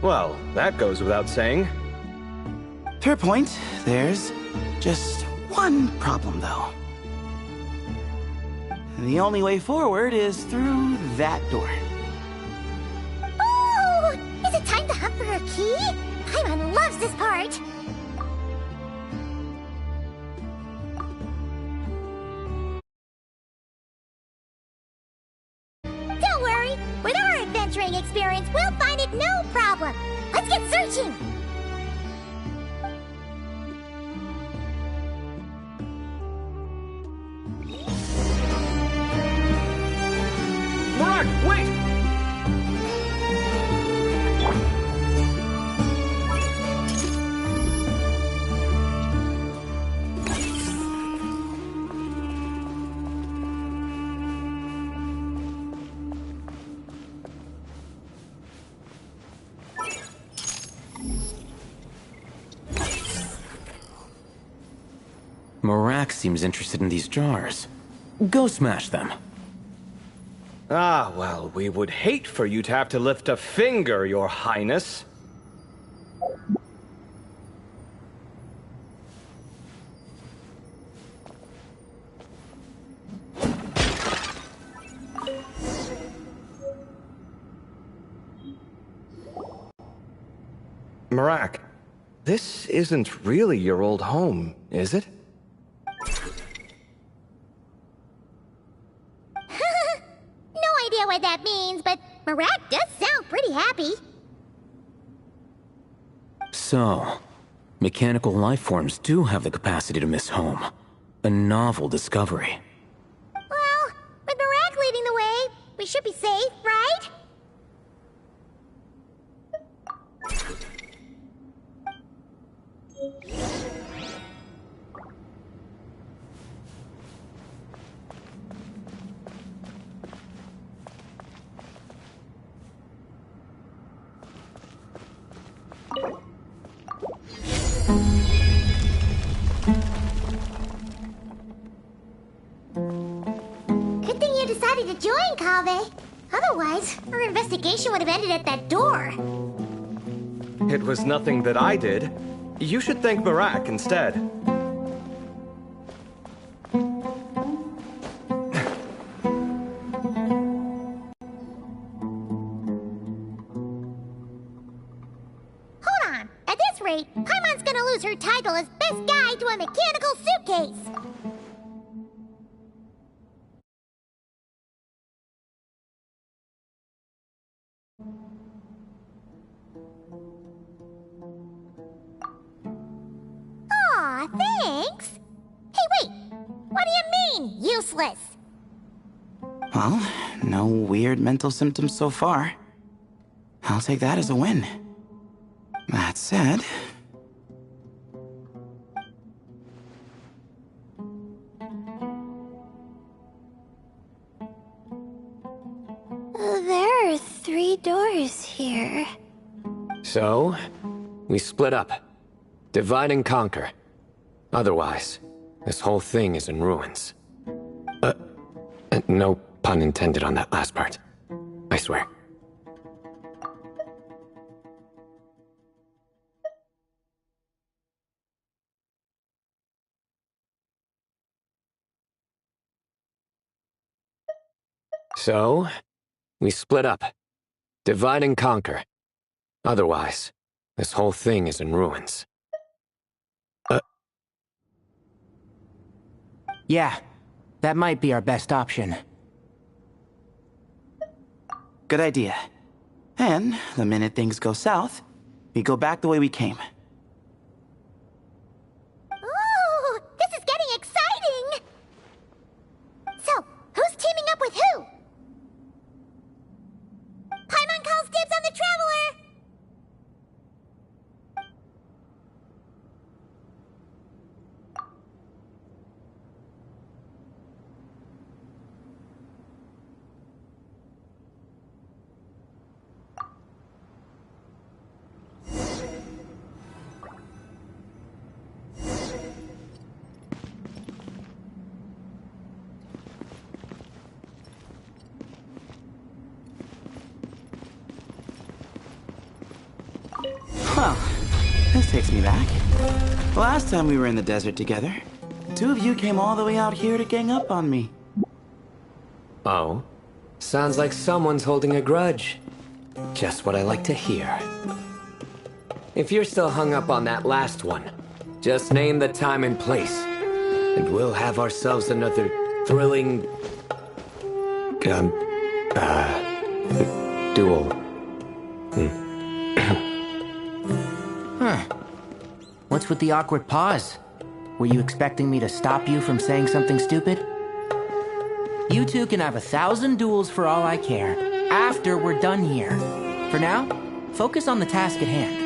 Well, that goes without saying. Fair point. There's just one problem, though. The only way forward is through that door. Our key? Paimon loves this part! Don't worry! With our adventuring experience, we'll find it no problem! Let's get searching! Mark, wait! Marak seems interested in these jars. Go smash them. Ah, well, we would hate for you to have to lift a finger, Your Highness. Marak, this isn't really your old home, is it? No idea what that means, but Marak does sound pretty happy. So, mechanical life forms do have the capacity to miss home. A novel discovery. Well, with Marak leading the way, we should be safe, right? Good thing you decided to join, Kaveh. Otherwise, our investigation would have ended at that door. It was nothing that I did. You should thank Marak instead. Hold on. At this rate, Paimon's gonna lose her title as best guy to a mechanical suitcase. Aw, thanks. Hey, wait. What do you mean, useless? Well, no weird mental symptoms so far. I'll take that as a win. That said... There are 3 doors here. So, we split up. Divide and conquer. Otherwise, this whole thing is in ruins. No pun intended on that last part. I swear. So, we split up. Divide and conquer. Otherwise, this whole thing is in ruins. Yeah, that might be our best option. Good idea. And the minute things go south, we go back the way we came. Ooh, this is getting exciting! So, who's teaming up with who? Paimon calls dibs on the Traveler! Well, this takes me back. Last time we were in the desert together, 2 of you came all the way out here to gang up on me. Oh? Sounds like someone's holding a grudge. Just what I like to hear. If you're still hung up on that last one, just name the time and place, and we'll have ourselves another thrilling... duel. Huh. What's with the awkward pause? Were you expecting me to stop you from saying something stupid? You two can have 1,000 duels for all I care, after we're done here. For now, focus on the task at hand.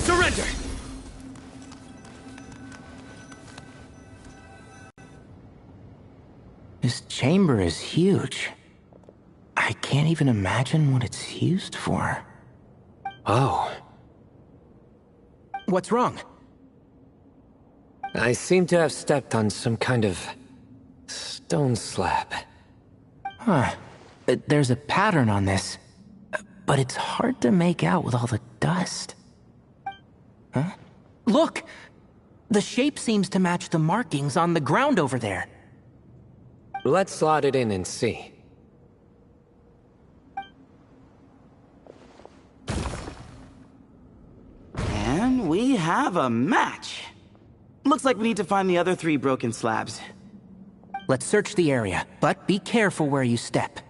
Surrender! This chamber is huge. I can't even imagine what it's used for. Oh. What's wrong? I seem to have stepped on some kind of... stone slab. Huh. There's a pattern on this, but it's hard to make out with all the dust. Huh? Look! The shape seems to match the markings on the ground over there. Let's slot it in and see. And we have a match. Looks like we need to find the other 3 broken slabs. Let's search the area, but be careful where you step.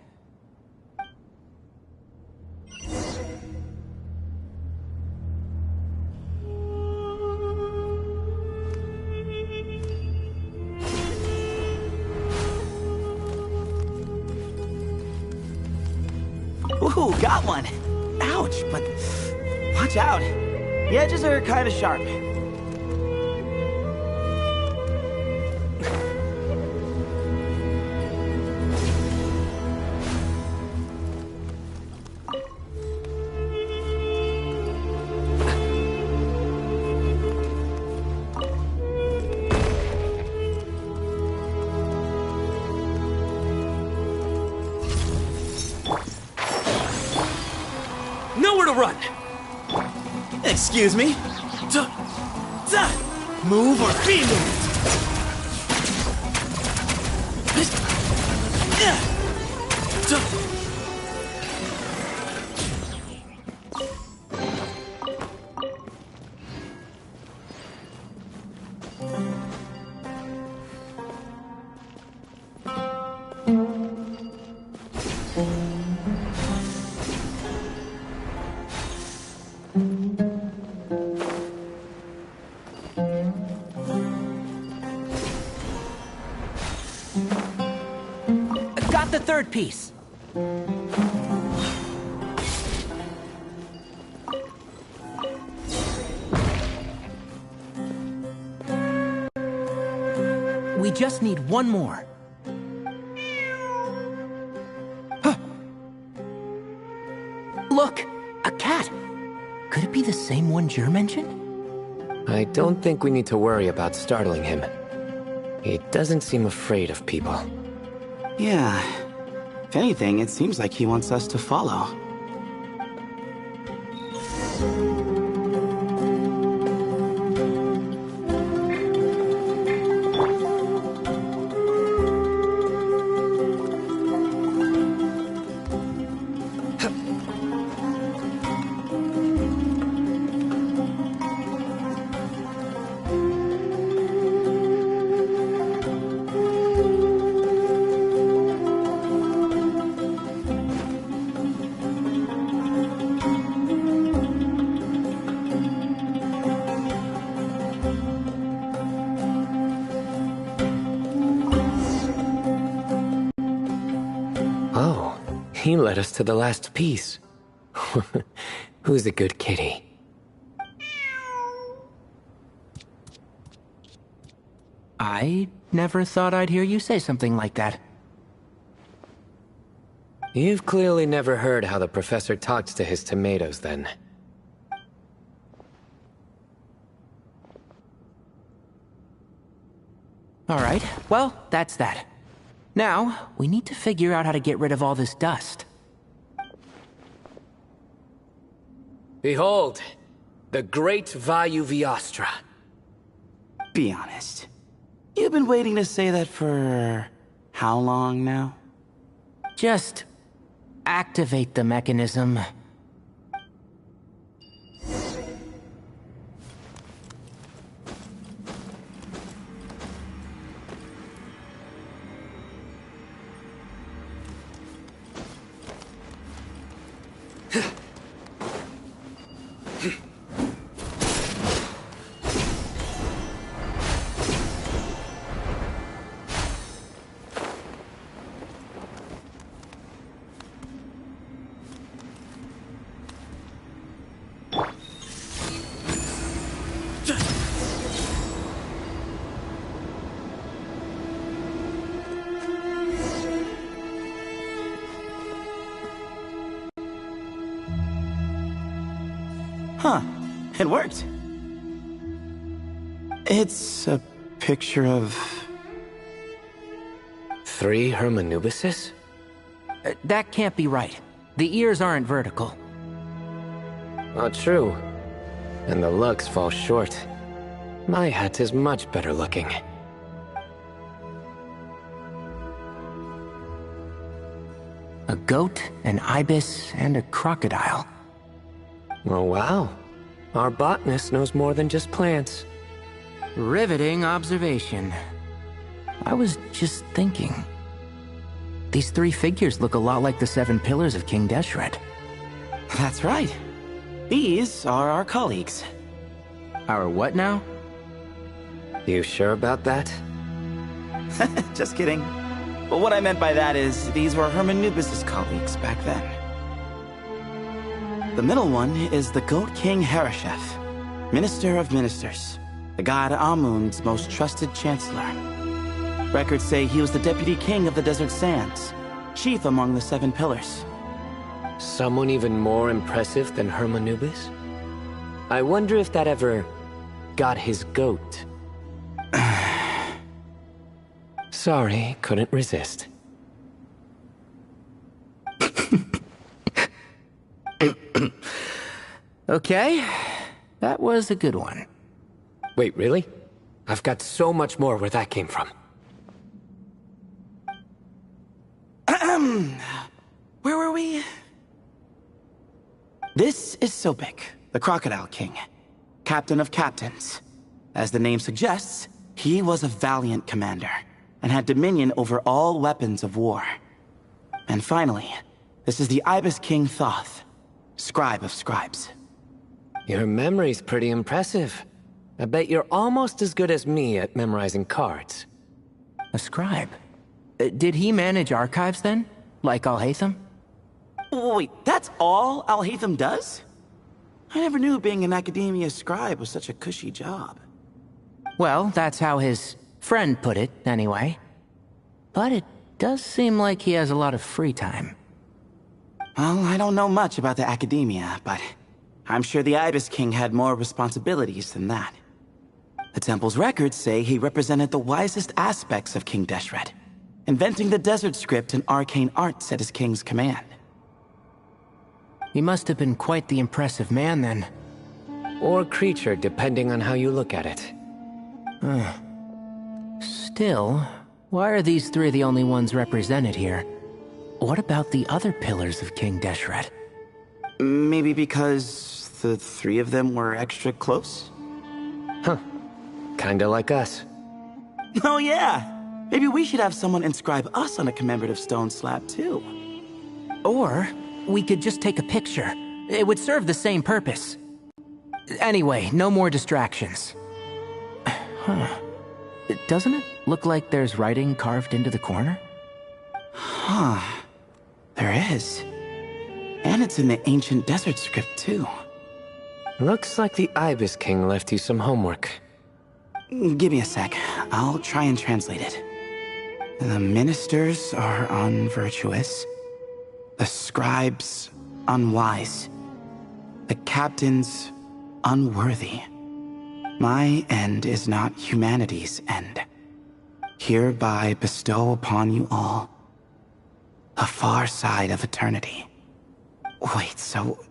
Ooh, got one! Ouch, but watch out. The edges are kind of sharp. Nowhere to run! Excuse me? Move or be moved! Got the third piece. We just need one more. Huh. Look, a cat. Could it be the same one Jer mentioned? I don't think we need to worry about startling him. He doesn't seem afraid of people. Yeah. If anything, it seems like he wants us to follow. He led us to the last piece. Who's a good kitty? I never thought I'd hear you say something like that. You've clearly never heard how the professor talks to his tomatoes, then. Alright, well, that's that. Now, we need to figure out how to get rid of all this dust. Behold, the great Vayu Vyastra. Be honest. You've been waiting to say that for how long now? Just activate the mechanism. Huh. It worked. It's a picture of... 3 Hermanubises? That can't be right. The ears aren't vertical. Not true. And the lugs fall short. My hat is much better looking. A goat, an ibis, and a crocodile. Oh wow. Our botanist knows more than just plants. Riveting observation. I was just thinking. These 3 figures look a lot like the 7 pillars of King Deshret. That's right. These are our colleagues. Our what now? You sure about that? Just kidding. But what I meant by that is, these were Hermanubis' colleagues back then. The middle one is the Goat King Harashef, Minister of Ministers, the god Amun's most trusted chancellor. Records say he was the deputy king of the Desert Sands, chief among the 7 pillars. Someone even more impressive than Hermanubis? I wonder if that ever got his goat. Sorry, couldn't resist. Okay, that was a good one. Wait, really? I've got so much more where that came from. Where were we? This is Sobek, the Crocodile King, captain of captains. As the name suggests, he was a valiant commander and had dominion over all weapons of war. And finally, this is the Ibis King Thoth, scribe of scribes. Your memory's pretty impressive. I bet you're almost as good as me at memorizing cards. A scribe? Did he manage archives then? Like Alhaitham? Wait, that's all Alhaitham does? I never knew being an academia scribe was such a cushy job. Well, that's how his friend put it, anyway. But it does seem like he has a lot of free time. Well, I don't know much about the academia, but I'm sure the Ibis King had more responsibilities than that. The temple's records say he represented the wisest aspects of King Deshret, inventing the desert script and arcane arts at his king's command. He must have been quite the impressive man, then. Or creature, depending on how you look at it. Still, why are these 3 the only ones represented here? What about the other pillars of King Deshret? Maybe because the 3 of them were extra close? Huh. Kinda like us. Oh yeah! Maybe we should have someone inscribe us on a commemorative stone slab, too. Or, we could just take a picture. It would serve the same purpose. Anyway, no more distractions. Huh. Doesn't it look like there's writing carved into the corner? Huh. There is. And it's in the ancient desert script, too. Looks like the Ibis King left you some homework. Give me a sec. I'll try and translate it. The ministers are unvirtuous. The scribes unwise. The captains unworthy. My end is not humanity's end. Hereby bestow upon you all a far side of eternity. Wait, so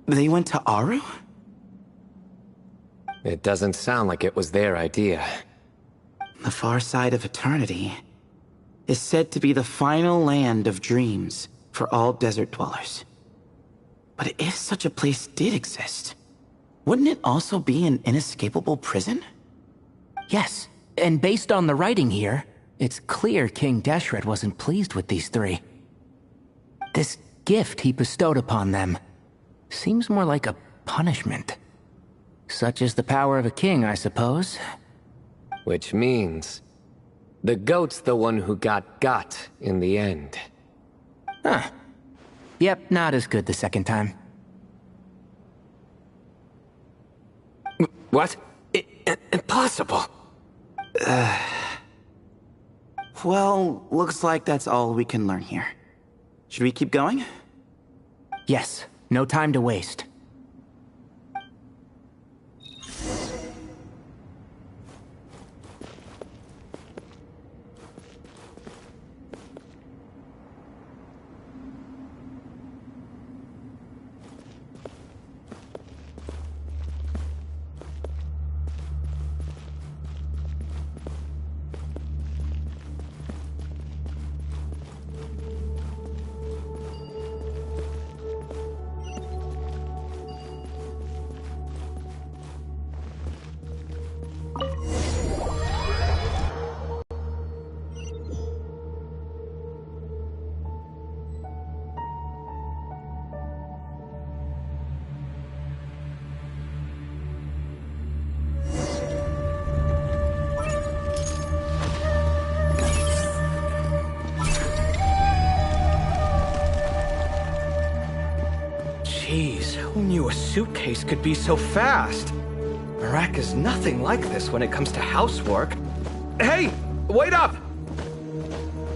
they went to Aru? It doesn't sound like it was their idea. The far side of eternity is said to be the final land of dreams for all desert dwellers. But if such a place did exist, wouldn't it also be an inescapable prison? Yes, and based on the writing here, it's clear King Deshret wasn't pleased with these three. This gift he bestowed upon them seems more like a punishment. Such is the power of a king, I suppose. Which means the goat's the one who got in the end. Huh. Yep, not as good the second time. What? Impossible. Well, looks like that's all we can learn here. Should we keep going? Yes, no time to waste. Jeez, who knew a suitcase could be so fast? Marak is nothing like this when it comes to housework. Hey, wait up!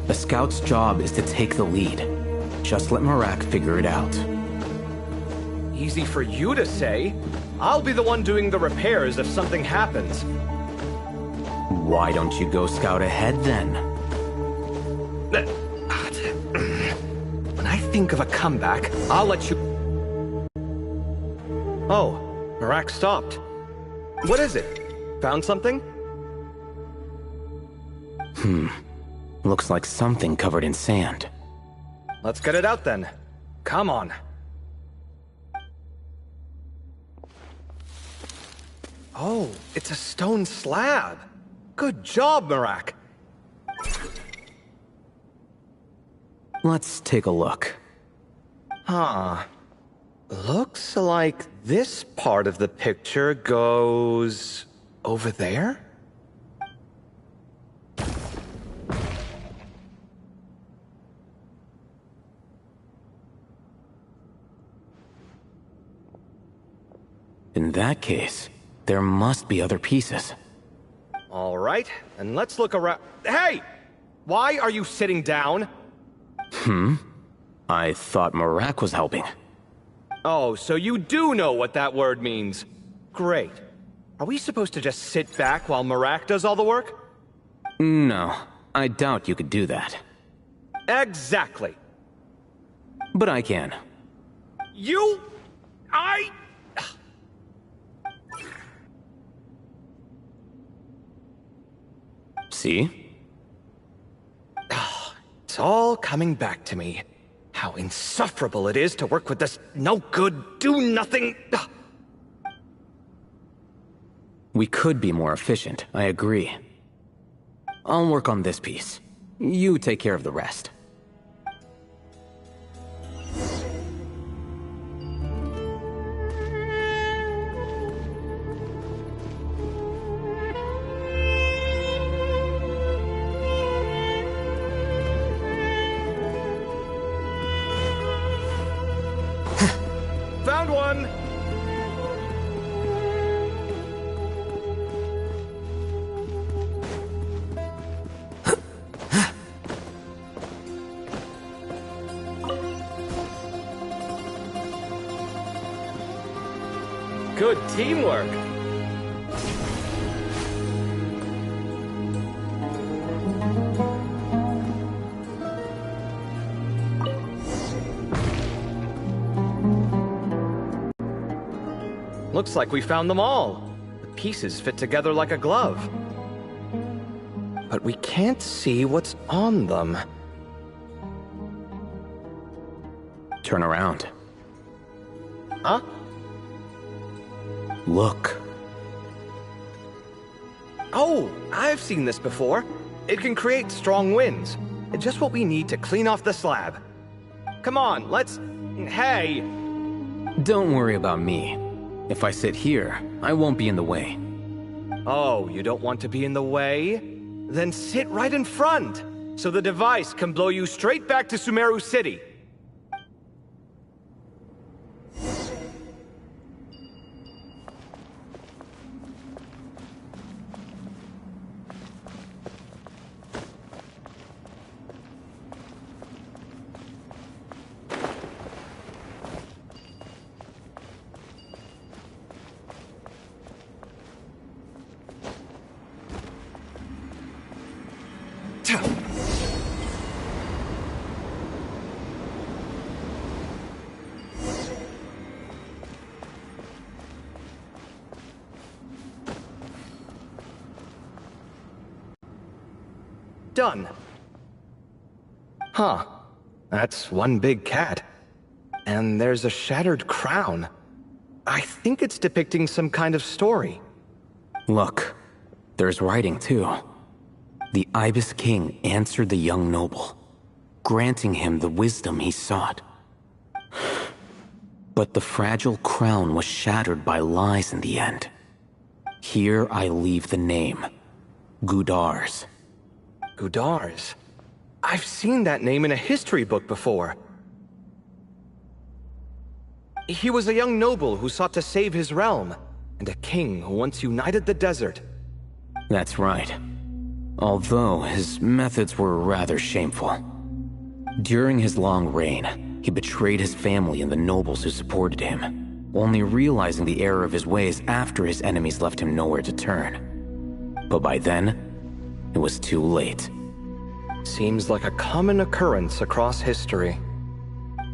The scout's job is to take the lead. Just let Marak figure it out. Easy for you to say. I'll be the one doing the repairs if something happens. Why don't you go scout ahead then? When I think of a comeback, I'll let you... Oh, Marak stopped. What is it? Found something? Looks like something covered in sand. Let's get it out then. Come on. Oh, it's a stone slab. Good job, Marak. Let's take a look. Huh. Looks like this part of the picture goes... over there? In that case, there must be other pieces. All right, and let's look around... Hey! Why are you sitting down? I thought Marak was helping. Oh, so you do know what that word means. Great. Are we supposed to just sit back while Marak does all the work? No, I doubt you could do that. Exactly. But I can. See? It's all coming back to me. How insufferable it is to work with this no-good, do-nothing... We could be more efficient, I agree. I'll work on this piece. You take care of the rest. Good teamwork. Looks like we found them all. The pieces fit together like a glove. But we can't see what's on them. Turn around. Huh? Look. Oh, I've seen this before. It can create strong winds. Just what we need to clean off the slab. Come on, let's... Hey! Don't worry about me. If I sit here, I won't be in the way. Oh, you don't want to be in the way? Then sit right in front, so the device can blow you straight back to Sumeru City. Done. Huh. That's one big cat. And there's a shattered crown. I think it's depicting some kind of story. Look, there's writing too. The Ibis King answered the young noble, granting him the wisdom he sought. But the fragile crown was shattered by lies in the end. Here I leave the name, Gudar's. Gudar's? I've seen that name in a history book before. He was a young noble who sought to save his realm, and a king who once united the desert. That's right. Although his methods were rather shameful. During his long reign, he betrayed his family and the nobles who supported him, only realizing the error of his ways after his enemies left him nowhere to turn. But by then, it was too late. Seems like a common occurrence across history.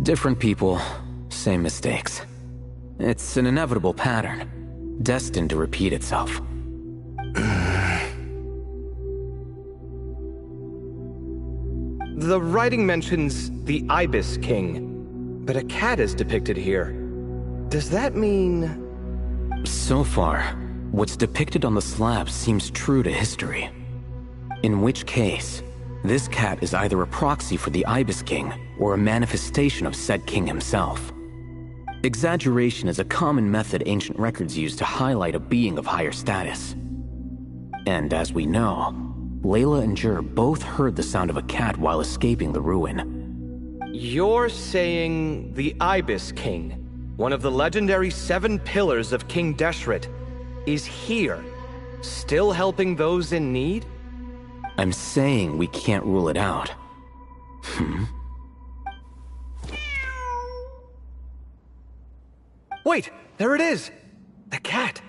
Different people, same mistakes. It's an inevitable pattern, destined to repeat itself. The writing mentions the Ibis King, but a cat is depicted here. Does that mean... So far, what's depicted on the slab seems true to history. In which case, this cat is either a proxy for the Ibis King or a manifestation of said king himself. Exaggeration is a common method ancient records use to highlight a being of higher status. And as we know, Layla and Jur both heard the sound of a cat while escaping the ruin. You're saying the Ibis King, one of the legendary 7 pillars of King Deshret, is here, still helping those in need? I'm saying we can't rule it out. Wait, there it is! The cat!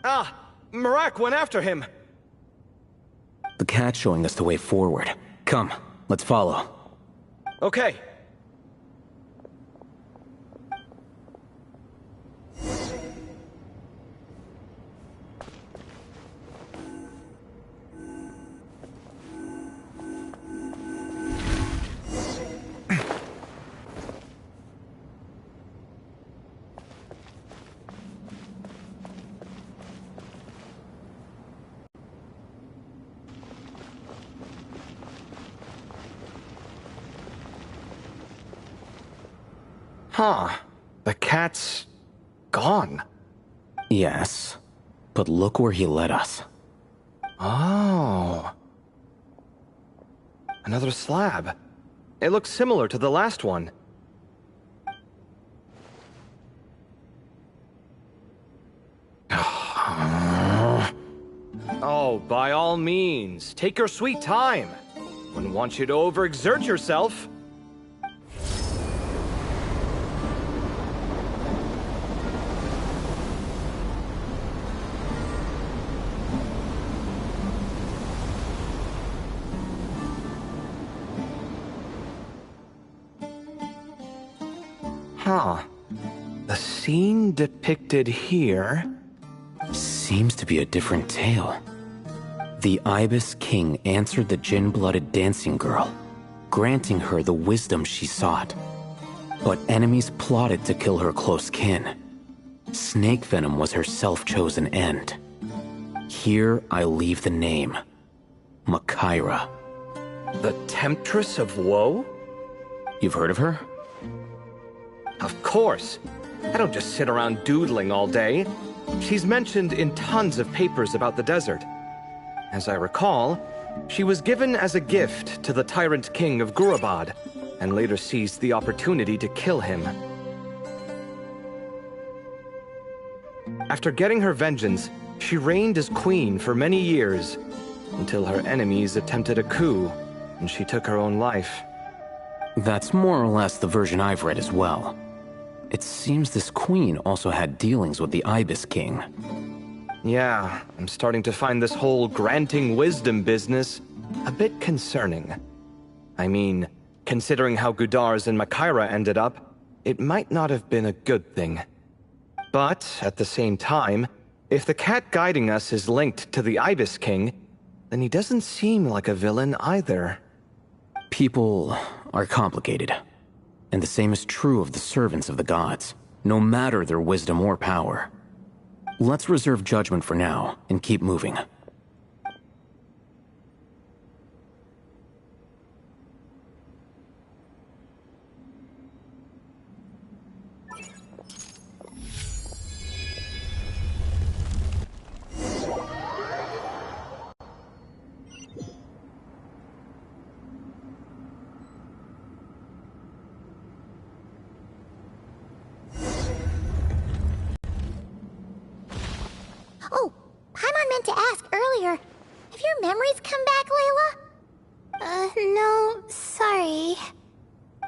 Ah! Marak went after him! The cat's showing us the way forward. Come, let's follow. Okay. Huh. The cat's... gone. Yes, but look where he led us. Oh. Another slab. It looks similar to the last one. by all means, take your sweet time. Wouldn't want you to overexert yourself. Huh. The scene depicted here seems to be a different tale. The Ibis King answered the Jinn-blooded dancing girl, granting her the wisdom she sought. But enemies plotted to kill her close kin. Snake venom was her self-chosen end. Here I leave the name. Makaira. The Temptress of Woe? You've heard of her? Of course. I don't just sit around doodling all day. She's mentioned in tons of papers about the desert. As I recall, she was given as a gift to the tyrant king of Gurabad, and later seized the opportunity to kill him. After getting her vengeance, she reigned as queen for many years, until her enemies attempted a coup, and she took her own life. That's more or less the version I've read as well. It seems this queen also had dealings with the Ibis King. Yeah, I'm starting to find this whole granting wisdom business a bit concerning. I mean, considering how Gudars and Makaira ended up, it might not have been a good thing. But, at the same time, if the cat guiding us is linked to the Ibis King, then he doesn't seem like a villain either. People are complicated. And the same is true of the servants of the gods, no matter their wisdom or power. Let's reserve judgment for now, and keep moving. Oh, Paimon meant to ask earlier. Have your memories come back, Layla? No, sorry.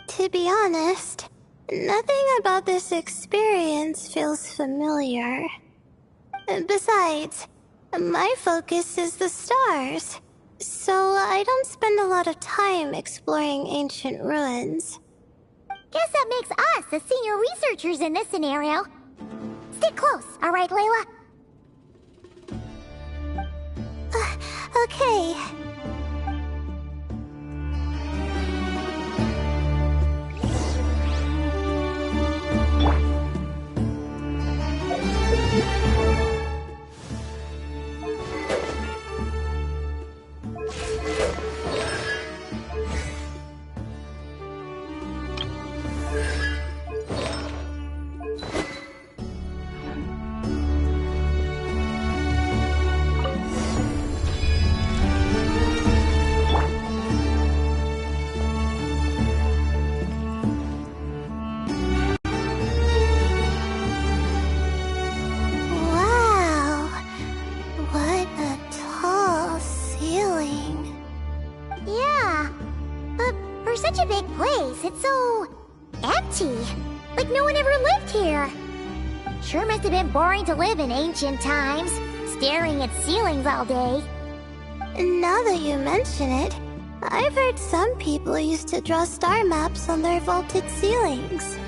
To be honest, nothing about this experience feels familiar. Besides, my focus is the stars, so I don't spend a lot of time exploring ancient ruins. Guess that makes us the senior researchers in this scenario. Stick close, alright, Layla? Okay. such a big place. It's so empty. Like no one ever lived here. Sure must have been boring to live in ancient times, staring at ceilings all day. Now that you mention it, I've heard some people used to draw star maps on their vaulted ceilings.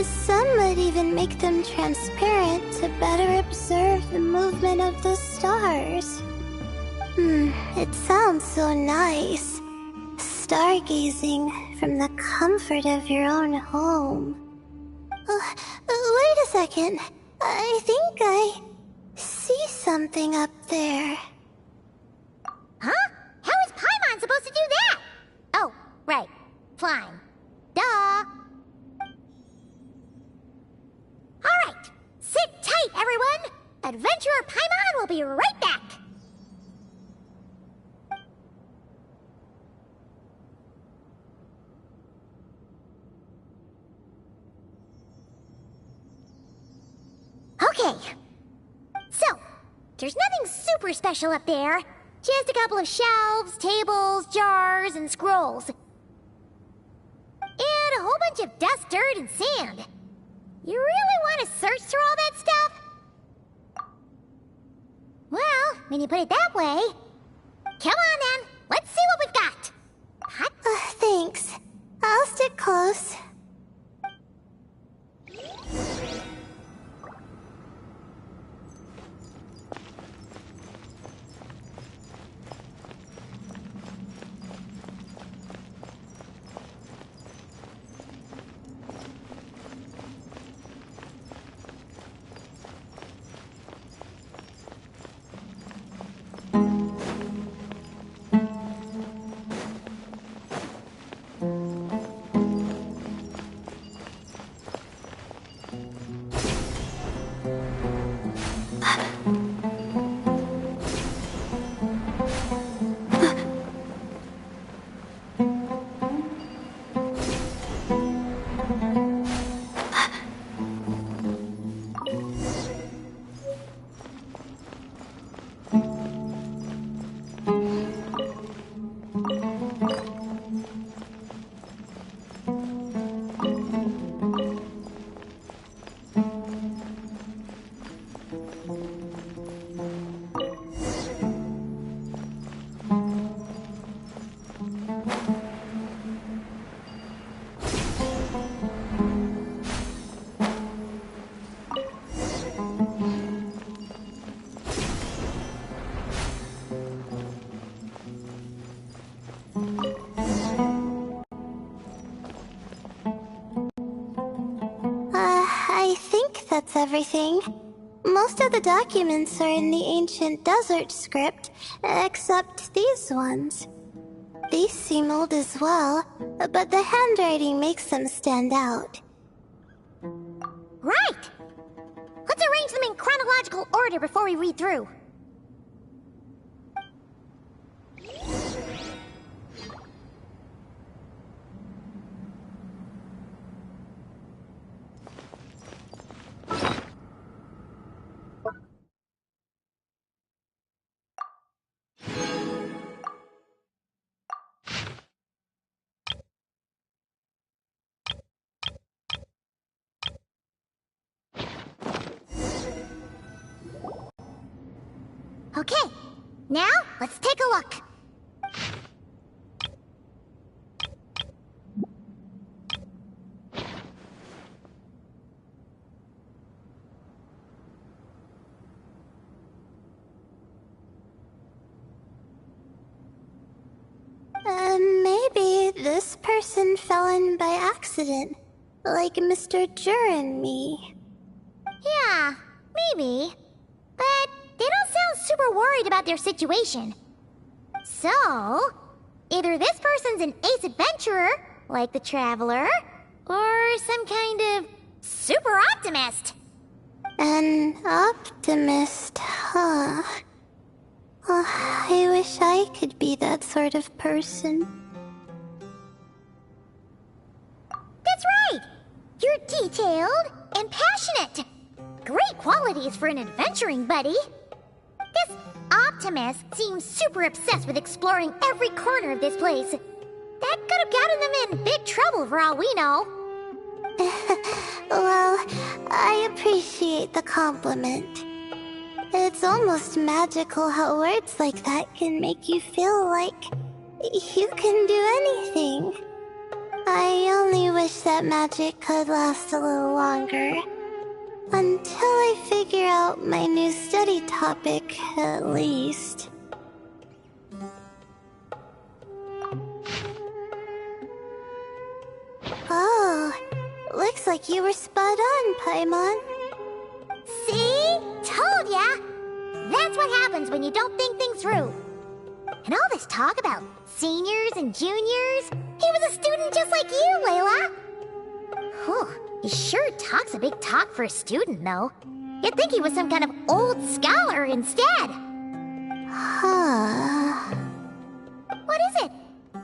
Some might even make them transparent to better observe the movement of the stars. It sounds so nice. Stargazing from the comfort of your own home. Wait a second. I think I see something up there. Huh? How is Paimon supposed to do that? Oh, right. Flying. Duh. Alright. Sit tight, everyone. Adventurer Paimon will be right back. Okay. So, There's nothing super special up there. Just a couple of shelves, tables, jars, and scrolls. And a whole bunch of dust, dirt, and sand. You really want to search through all that stuff? Well, when you put it that way... Come on then, let's see what we've got. Hot? Thanks. I'll stick close. I think that's everything. Most of the documents are in the ancient desert script, except these ones. These seem old as well, but the handwriting makes them stand out. Right! Let's arrange them in chronological order before we read through. Okay, now let's take a look. Maybe this person fell in by accident, like Mr. Jur and me. Yeah, maybe. But they don't sound super worried about their situation. So, either this person's an ace adventurer, like the Traveler, or some kind of super optimist. An optimist, huh? Oh, I wish I could be that sort of person. That's right! You're detailed and passionate. Great qualities for an adventuring buddy. This optimist seems super obsessed with exploring every corner of this place. That could have gotten them in big trouble for all we know. Well, I appreciate the compliment. It's almost magical how words like that can make you feel like you can do anything. I only wish that magic could last a little longer. Until I figure out my new study topic, at least. Oh, looks like you were spot on, Paimon. See? Told ya! That's what happens when you don't think things through. And all this talk about seniors and juniors, he was a student just like you, Layla. Whew, he sure talks a big talk for a student, though. You'd think he was some kind of old scholar instead. Huh. What is it?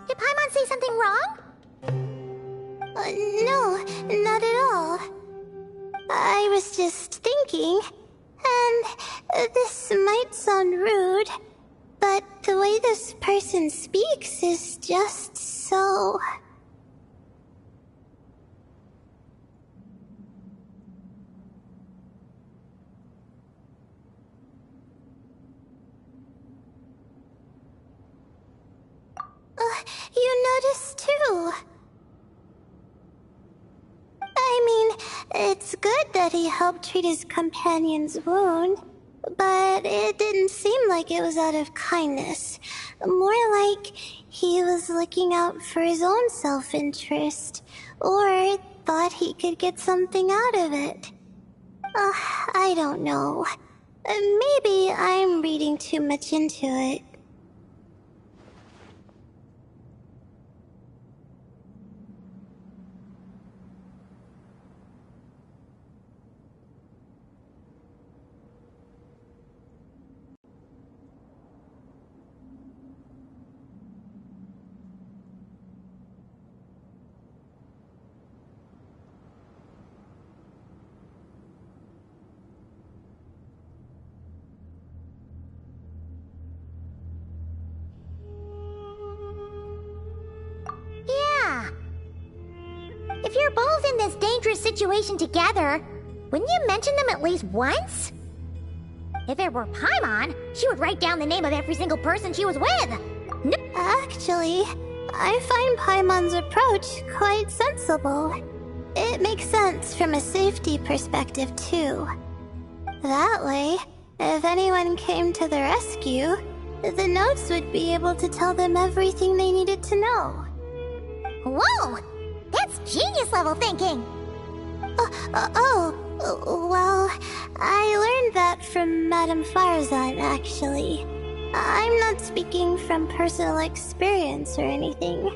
Did Paimon say something wrong? No, not at all. I was just thinking, And this might sound rude, but the way this person speaks is just so... you noticed too. I mean, it's good that he helped treat his companion's wound, but it didn't seem like it was out of kindness. More like he was looking out for his own self-interest, or thought he could get something out of it. I don't know. Maybe I'm reading too much into it. Yeah. If you're both in this dangerous situation together, wouldn't you mention them at least once? If it were Paimon, she would write down the name of every single person she was with. Actually, I find Paimon's approach quite sensible. It makes sense from a safety perspective, too. That way, if anyone came to the rescue, the notes would be able to tell them everything they needed to know. Whoa! That's genius-level thinking! Well, I learned that from Madame Farzan, actually. I'm not speaking from personal experience or anything.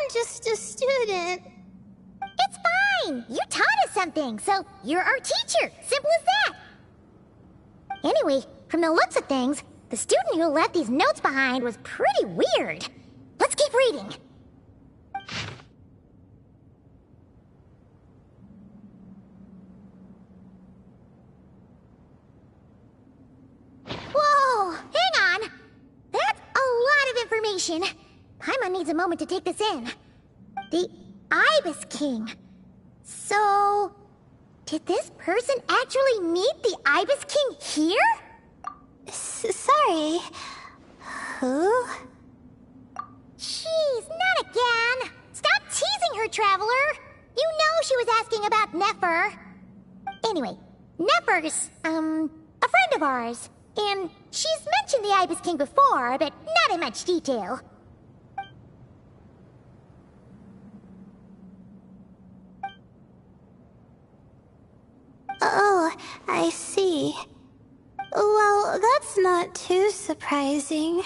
I'm just a student. It's fine! You taught us something, so you're our teacher. Simple as that. Anyway, from the looks of things, the student who left these notes behind was pretty weird. Let's keep reading. Whoa! Hang on! That's a lot of information. Paimon needs a moment to take this in. The Ibis King. So... did this person actually meet the Ibis King here? Sorry. Who? Jeez, not again! Stop teasing her, Traveler! You know she was asking about Nefer. Anyway, Nefer's, a friend of ours. And she's mentioned the Ibis King before, but not in much detail. Oh, I see. Well, that's not too surprising.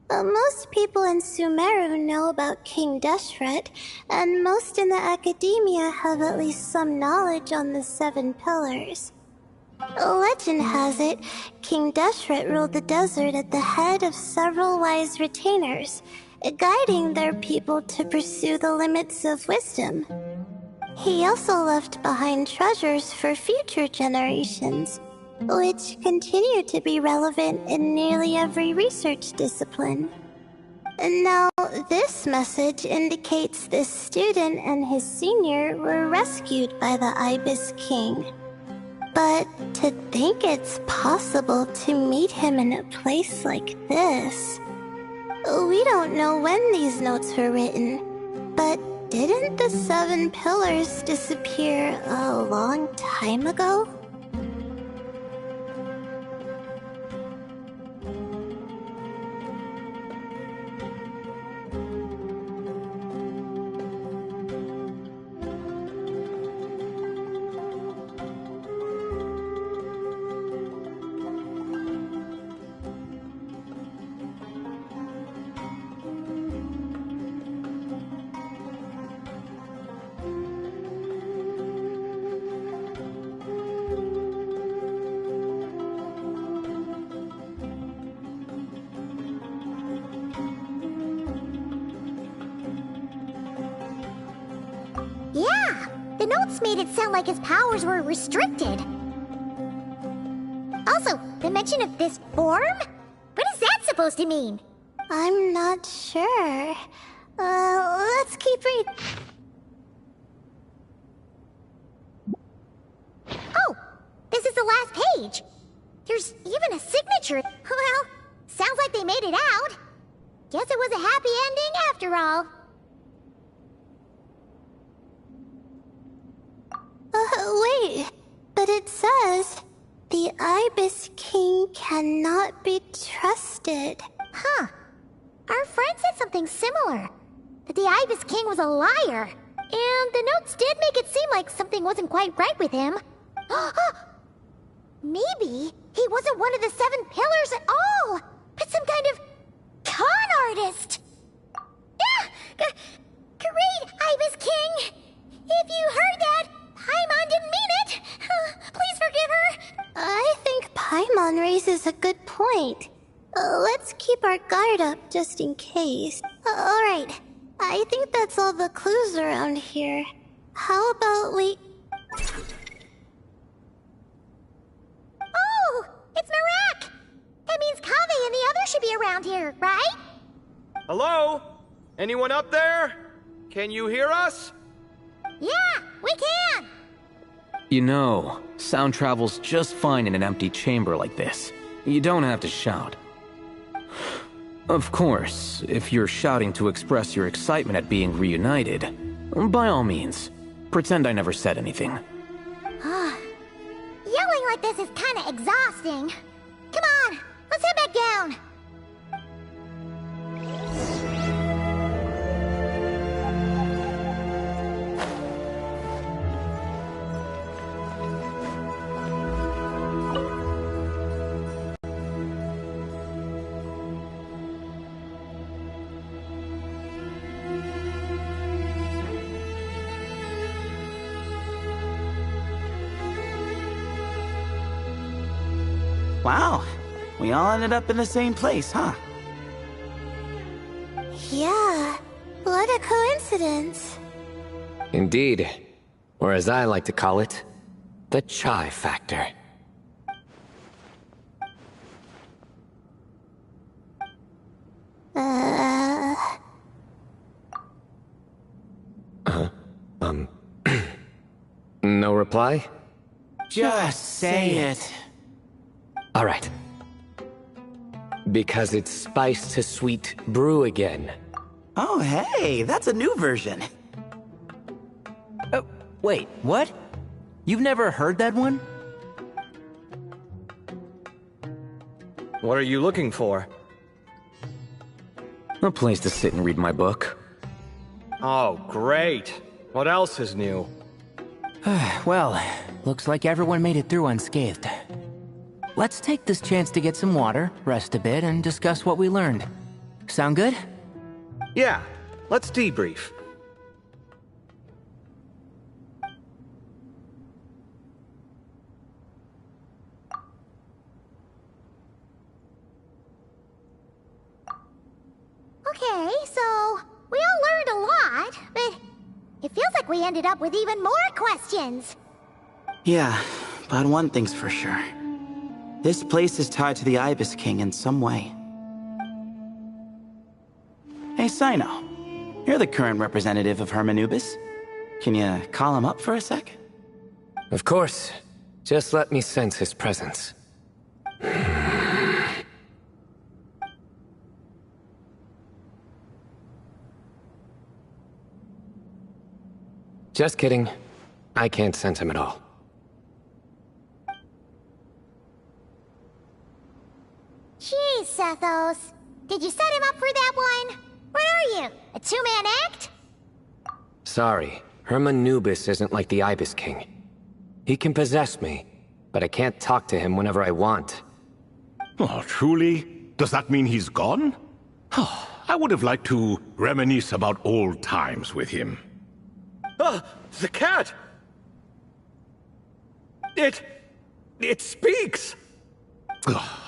Most people in Sumeru know about King Deshret, and most in the academia have at least some knowledge on the 7 pillars. Legend has it, King Deshret ruled the desert at the head of several wise retainers, guiding their people to pursue the limits of wisdom. He also left behind treasures for future generations, which continue to be relevant in nearly every research discipline. Now, this message indicates this student and his senior were rescued by the Ibis King. But to think it's possible to meet him in a place like this... We don't know when these notes were written, but didn't the 7 pillars disappear a long time ago? The notes made it sound like his powers were restricted. Also, the mention of this form? What is that supposed to mean? I'm not sure. Let's keep reading. Oh, this is the last page. There's even a signature. Well, sounds like they made it out. Guess it was a happy ending after all. Wait. But it says, the Ibis King cannot be trusted. Huh. Our friend said something similar. That the Ibis King was a liar. And the notes did make it seem like something wasn't quite right with him. Maybe he wasn't one of the 7 pillars at all, but some kind of con artist. Great, Ibis King! If you heard that, Paimon didn't mean it. Please forgive her. I think Paimon raises a good point. Let's keep our guard up just in case. Alright, I think that's all the clues around here. How about we... Oh, it's Narak! That means Kaveh and the others should be around here, right? Hello? Anyone up there? Can you hear us? Yeah, we can! You know, sound travels just fine in an empty chamber like this. You don't have to shout. Of course, if you're shouting to express your excitement at being reunited, by all means, pretend I never said anything. Yelling like this is kinda exhausting. Come on, let's head back down. Wow, we all ended up in the same place, huh? Yeah, what a coincidence. Indeed. Or as I like to call it, the chai factor. No reply? Just say it. All right. Because it's spice to sweet brew again. Oh, hey, that's a new version. Oh, wait, what? You've never heard that one? What are you looking for? A place to sit and read my book. Oh, great. What else is new? Well, looks like everyone made it through unscathed. Let's take this chance to get some water, rest a bit, and discuss what we learned. Sound good? Yeah, let's debrief. Okay, so we all learned a lot, but it feels like we ended up with even more questions. Yeah, but one thing's for sure. This place is tied to the Ibis King in some way. Hey, Sino. You're the current representative of Hermanubis. Can you call him up for a sec? Of course. Just let me sense his presence. Just kidding. I can't sense him at all. Jeez, Sethos. Did you set him up for that one? What are you, a two-man act? Sorry, Hermanubis isn't like the Ibis King. He can possess me, but I can't talk to him whenever I want. Oh, truly? Does that mean he's gone? Oh, I would have liked to reminisce about old times with him. Ah, the cat! It speaks!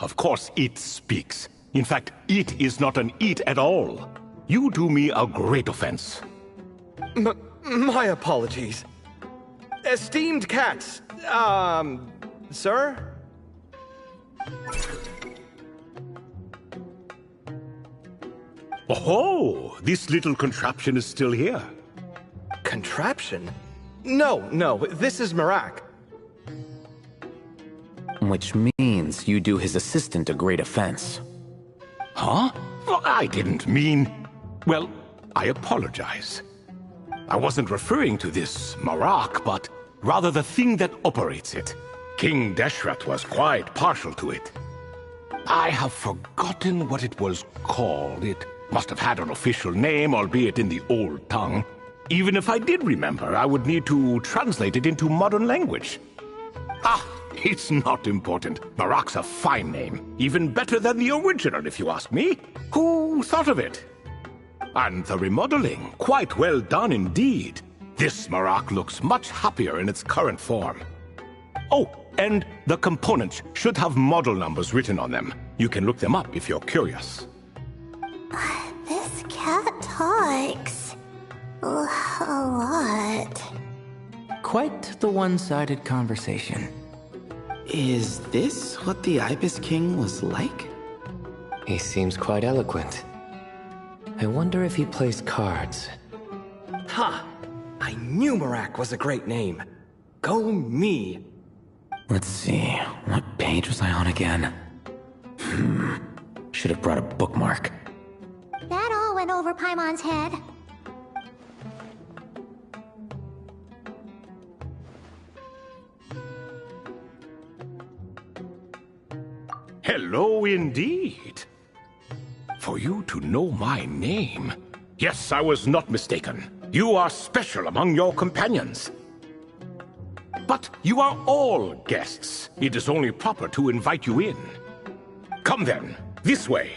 Of course it speaks. In fact, it is not an it at all. You do me a great offense. My apologies. Esteemed cats, sir? Oh, this little contraption is still here. Contraption? No, this is Marak. Which means you do his assistant a great offense. Huh? Well, I didn't mean... Well, I apologize. I wasn't referring to this Marak, but rather the thing that operates it. King Deshret was quite partial to it. I have forgotten what it was called. It must have had an official name, albeit in the old tongue. Even if I did remember, I would need to translate it into modern language. It's not important. Marak's a fine name. Even better than the original, if you ask me. Who thought of it? And the remodeling, quite well done indeed. This Marak looks much happier in its current form. Oh, and the components should have model numbers written on them. You can look them up if you're curious. This cat talks a lot. Quite the one-sided conversation. Is this what the Ibis King was like? He seems quite eloquent. I wonder if he plays cards. Ha! I knew Marak was a great name. Go me. Let's see, what page was I on again? Should have brought a bookmark. That all went over Paimon's head. Hello indeed. For you to know my name. Yes, I was not mistaken. You are special among your companions. But you are all guests. It is only proper to invite you in. Come then, this way.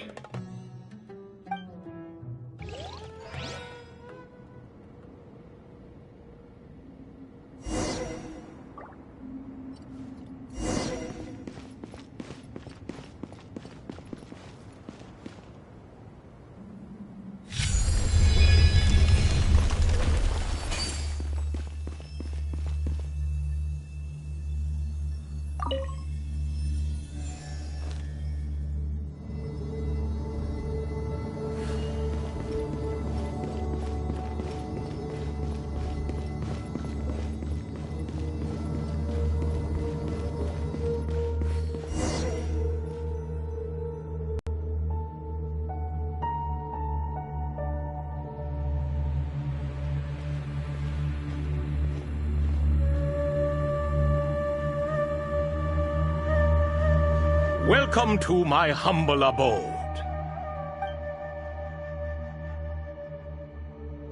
Welcome to my humble abode.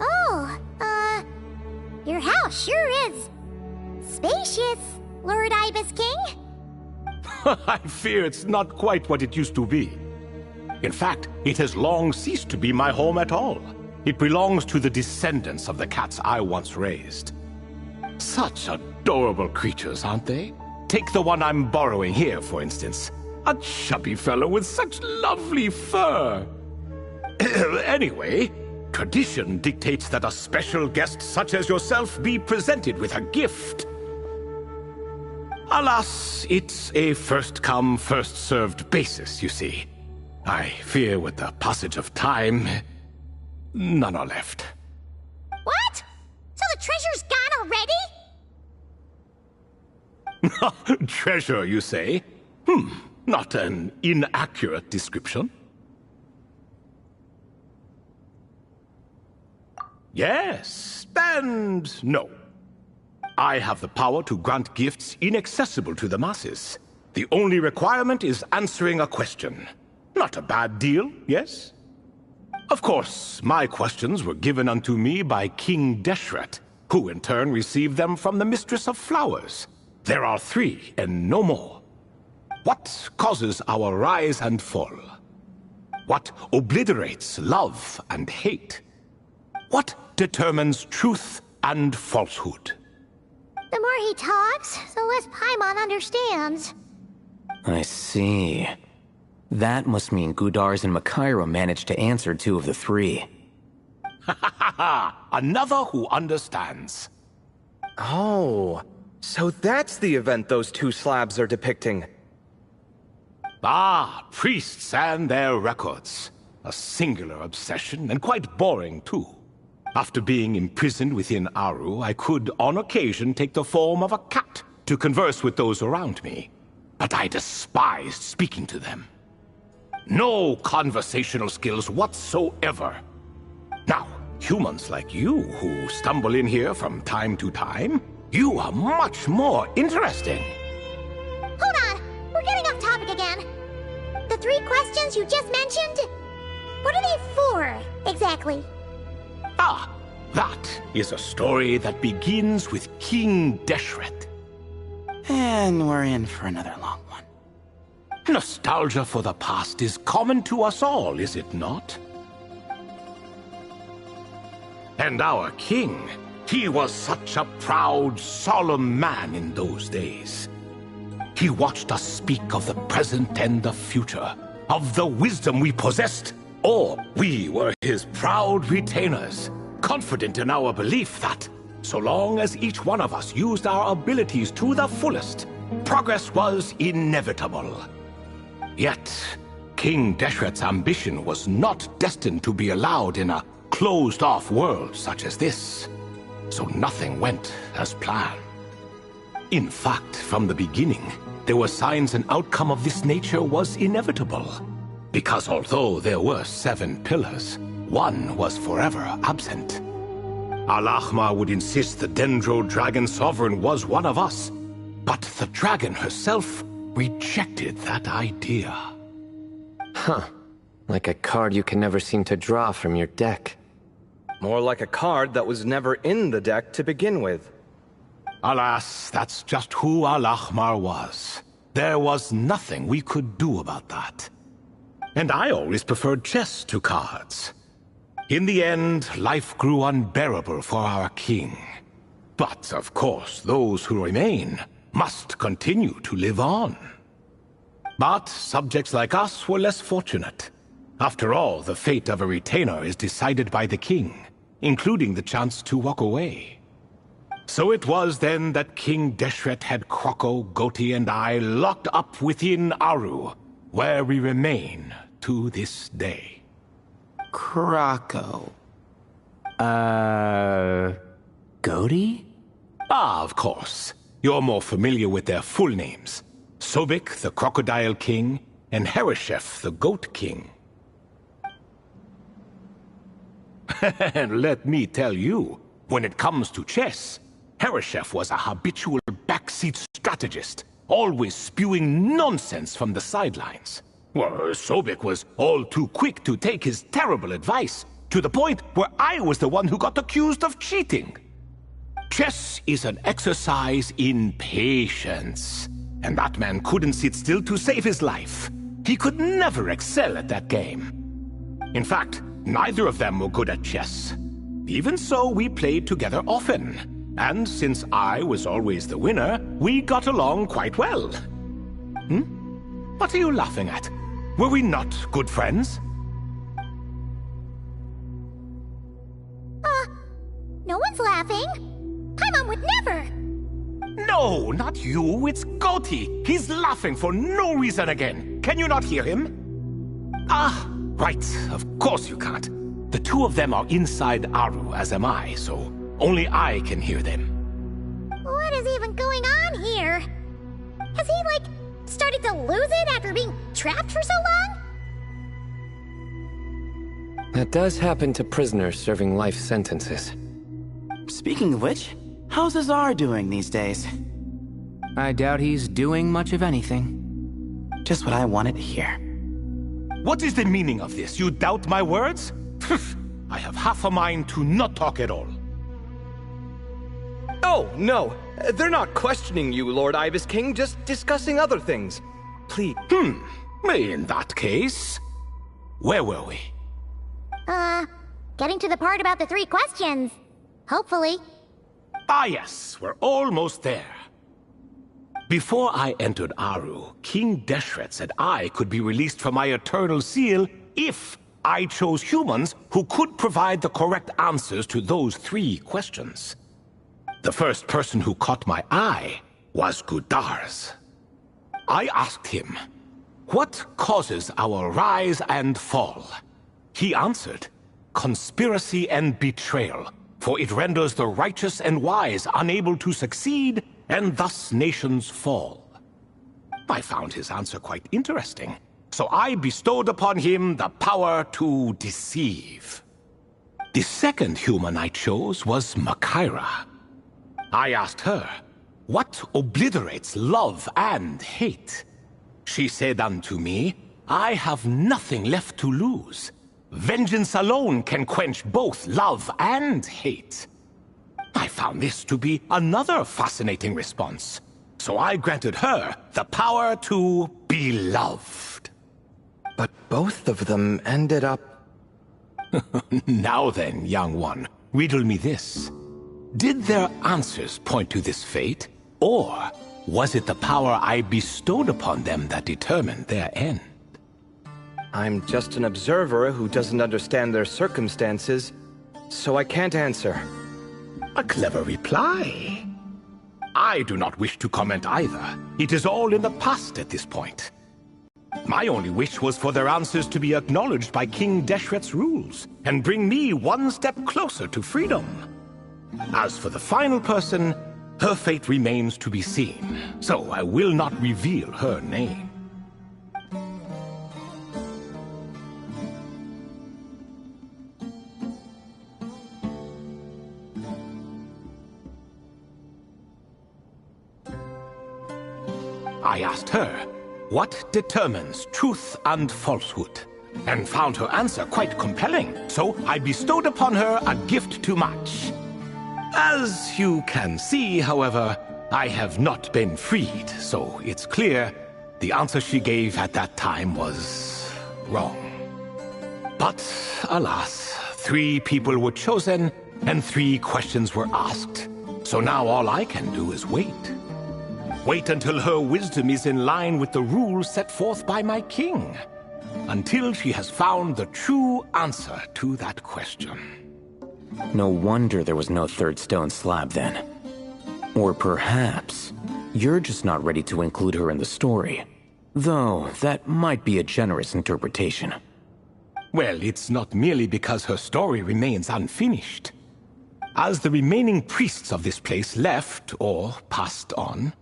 Oh, your house sure is spacious, Lord Ibis King. I fear it's not quite what it used to be. In fact, it has long ceased to be my home at all. It belongs to the descendants of the cats I once raised. Such adorable creatures, aren't they? Take the one I'm borrowing here, for instance. A chubby fellow with such lovely fur. Anyway, tradition dictates that a special guest such as yourself be presented with a gift. Alas, it's a first-come, first-served basis, you see. I fear with the passage of time, none are left. What? So the treasure's gone already? Treasure, you say? Not an inaccurate description. Yes, and no. I have the power to grant gifts inaccessible to the masses. The only requirement is answering a question. Not a bad deal, yes? Of course, my questions were given unto me by King Deshret, who in turn received them from the Mistress of Flowers. There are 3, and no more. What causes our rise and fall? What obliterates love and hate? What determines truth and falsehood? The more he talks, the less Paimon understands. I see. That must mean Gudars and Makaira managed to answer 2 of the 3. Another who understands. Oh, so that's the event those two slabs are depicting. Ah, priests and their records. A singular obsession, and quite boring too. After being imprisoned within Aru, I could, on occasion, take the form of a cat to converse with those around me. But I despised speaking to them. No conversational skills whatsoever. Now, humans like you who stumble in here from time to time, you are much more interesting. Hold on! We're getting off topic again. The 3 questions you just mentioned? What are they for, exactly? Ah, that is a story that begins with King Deshret. And we're in for another long one. Nostalgia for the past is common to us all, is it not? And our king, he was such a proud, solemn man in those days. He watched us speak of the present and the future, of the wisdom we possessed, or we were his proud retainers, confident in our belief that, so long as each one of us used our abilities to the fullest, progress was inevitable. Yet, King Deshret's ambition was not destined to be allowed in a closed-off world such as this, so nothing went as planned. In fact, from the beginning, there were signs an outcome of this nature was inevitable, because although there were 7 pillars, one was forever absent. Al-Ahmar would insist the Dendro Dragon Sovereign was one of us, but the dragon herself rejected that idea. Huh. Like a card you can never seem to draw from your deck. More like a card that was never in the deck to begin with. Alas, that's just who Al-Ahmar was. There was nothing we could do about that. And I always preferred chess to cards. In the end, life grew unbearable for our king. But, of course, those who remain must continue to live on. But subjects like us were less fortunate. After all, the fate of a retainer is decided by the king, including the chance to walk away. So it was then that King Deshret had Kroko, Goti, and I locked up within Aru, where we remain to this day. Kroko. Goti? Ah, of course. You're more familiar with their full names. Sobek, the Crocodile King, and Hereshef, the Goat King. And let me tell you, when it comes to chess, Hereshef was a habitual backseat strategist, always spewing nonsense from the sidelines. Well, Sobek was all too quick to take his terrible advice, to the point where I was the one who got accused of cheating. Chess is an exercise in patience, and that man couldn't sit still to save his life. He could never excel at that game. In fact, neither of them were good at chess. Even so, we played together often, and since I was always the winner, we got along quite well. What are you laughing at? Were we not good friends? No one's laughing. Paimon would never. No, not you. It's Goti. He's laughing for no reason again. Can you not hear him? Ah, right. Of course you can't. The two of them are inside Aru, as am I, so only I can hear them. What is even going on here? Has he, started to lose it after being trapped for so long? That does happen to prisoners serving life sentences. Speaking of which, how's Azar doing these days? I doubt he's doing much of anything. Just what I wanted to hear. What is the meaning of this? You doubt my words? I have half a mind to not talk at all. Oh, no. They're not questioning you, Lord Ibis King, just discussing other things. Please. In that case, where were we? Getting to the part about the 3 questions. Hopefully. Ah, yes, we're almost there. Before I entered Aru, King Deshret said I could be released from my eternal seal if I chose humans who could provide the correct answers to those 3 questions. The first person who caught my eye was Gudar's. I asked him, "What causes our rise and fall?" He answered, "Conspiracy and betrayal, for it renders the righteous and wise unable to succeed, and thus nations fall." I found his answer quite interesting, so I bestowed upon him the power to deceive. The second human I chose was Makaira. I asked her, "What obliterates love and hate?" She said unto me, "I have nothing left to lose. Vengeance alone can quench both love and hate." I found this to be another fascinating response, so I granted her the power to be loved. But both of them ended up... Now then, young one, riddle me this. Did their answers point to this fate, or was it the power I bestowed upon them that determined their end? I'm just an observer who doesn't understand their circumstances, so I can't answer. A clever reply. I do not wish to comment either. It is all in the past at this point. My only wish was for their answers to be acknowledged by King Deshret's rules, and bring me one step closer to freedom. As for the final person, her fate remains to be seen, so I will not reveal her name. I asked her, "What determines truth and falsehood?" and found her answer quite compelling, so I bestowed upon her a gift to match. As you can see, however, I have not been freed, so it's clear the answer she gave at that time was wrong. But alas, 3 people were chosen and 3 questions were asked, so now all I can do is wait. Wait until her wisdom is in line with the rules set forth by my king. Until she has found the true answer to that question. No wonder there was no third stone slab then. Or perhaps you're just not ready to include her in the story. Though that might be a generous interpretation. Well, it's not merely because her story remains unfinished. As the remaining priests of this place left or passed on,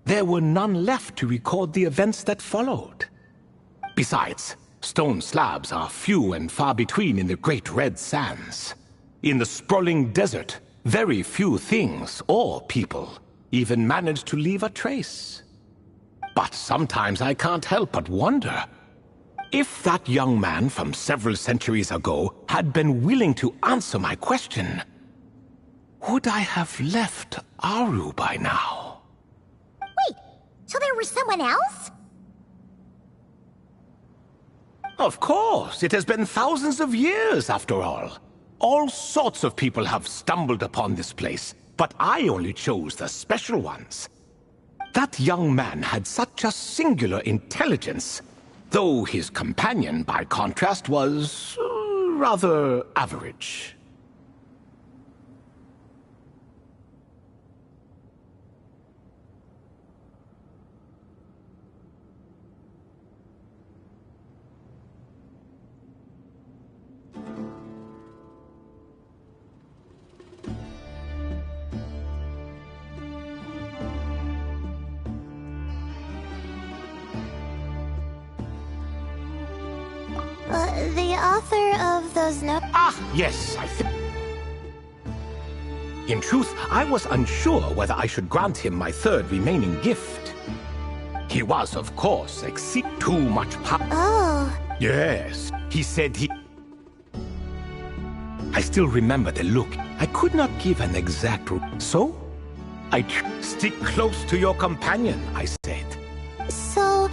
there were none left to record the events that followed. Besides, stone slabs are few and far between in the Great Red Sands. In the sprawling desert, very few things or people even manage to leave a trace. But sometimes I can't help but wonder, if that young man from several centuries ago had been willing to answer my question, would I have left Aru by now? Wait, so there was someone else? Of course, it has been thousands of years after all. All sorts of people have stumbled upon this place, but I only chose the special ones. That young man had such a singular intelligence, though his companion, by contrast, was rather average. The author of those notes... Ah, yes, I think... In truth, I was unsure whether I should grant him my third remaining gift. He was, of course, exceeding too much power. Oh. Yes, he said he... I still remember the look. I could not give an exact... So, stick close to your companion, I said. So,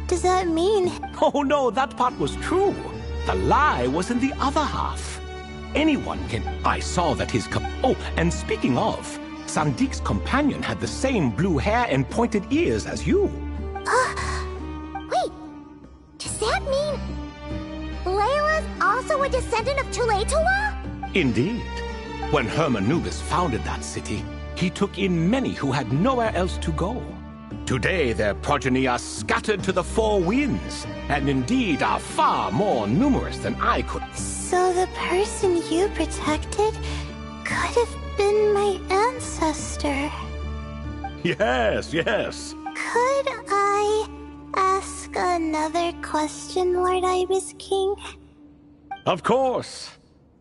does that mean... Oh no, that part was true. The lie was in the other half. Anyone can... I saw that his... Oh, and speaking of, Sandeek's companion had the same blue hair and pointed ears as you. Wait, does that mean... Layla's also a descendant of Tulatula? Indeed. When Hermanubis founded that city, he took in many who had nowhere else to go. Today their progeny are scattered to the four winds, and indeed are far more numerous than I could. So the person you protected could have been my ancestor. Yes, yes. Could I ask another question, Lord Ibis King? Of course.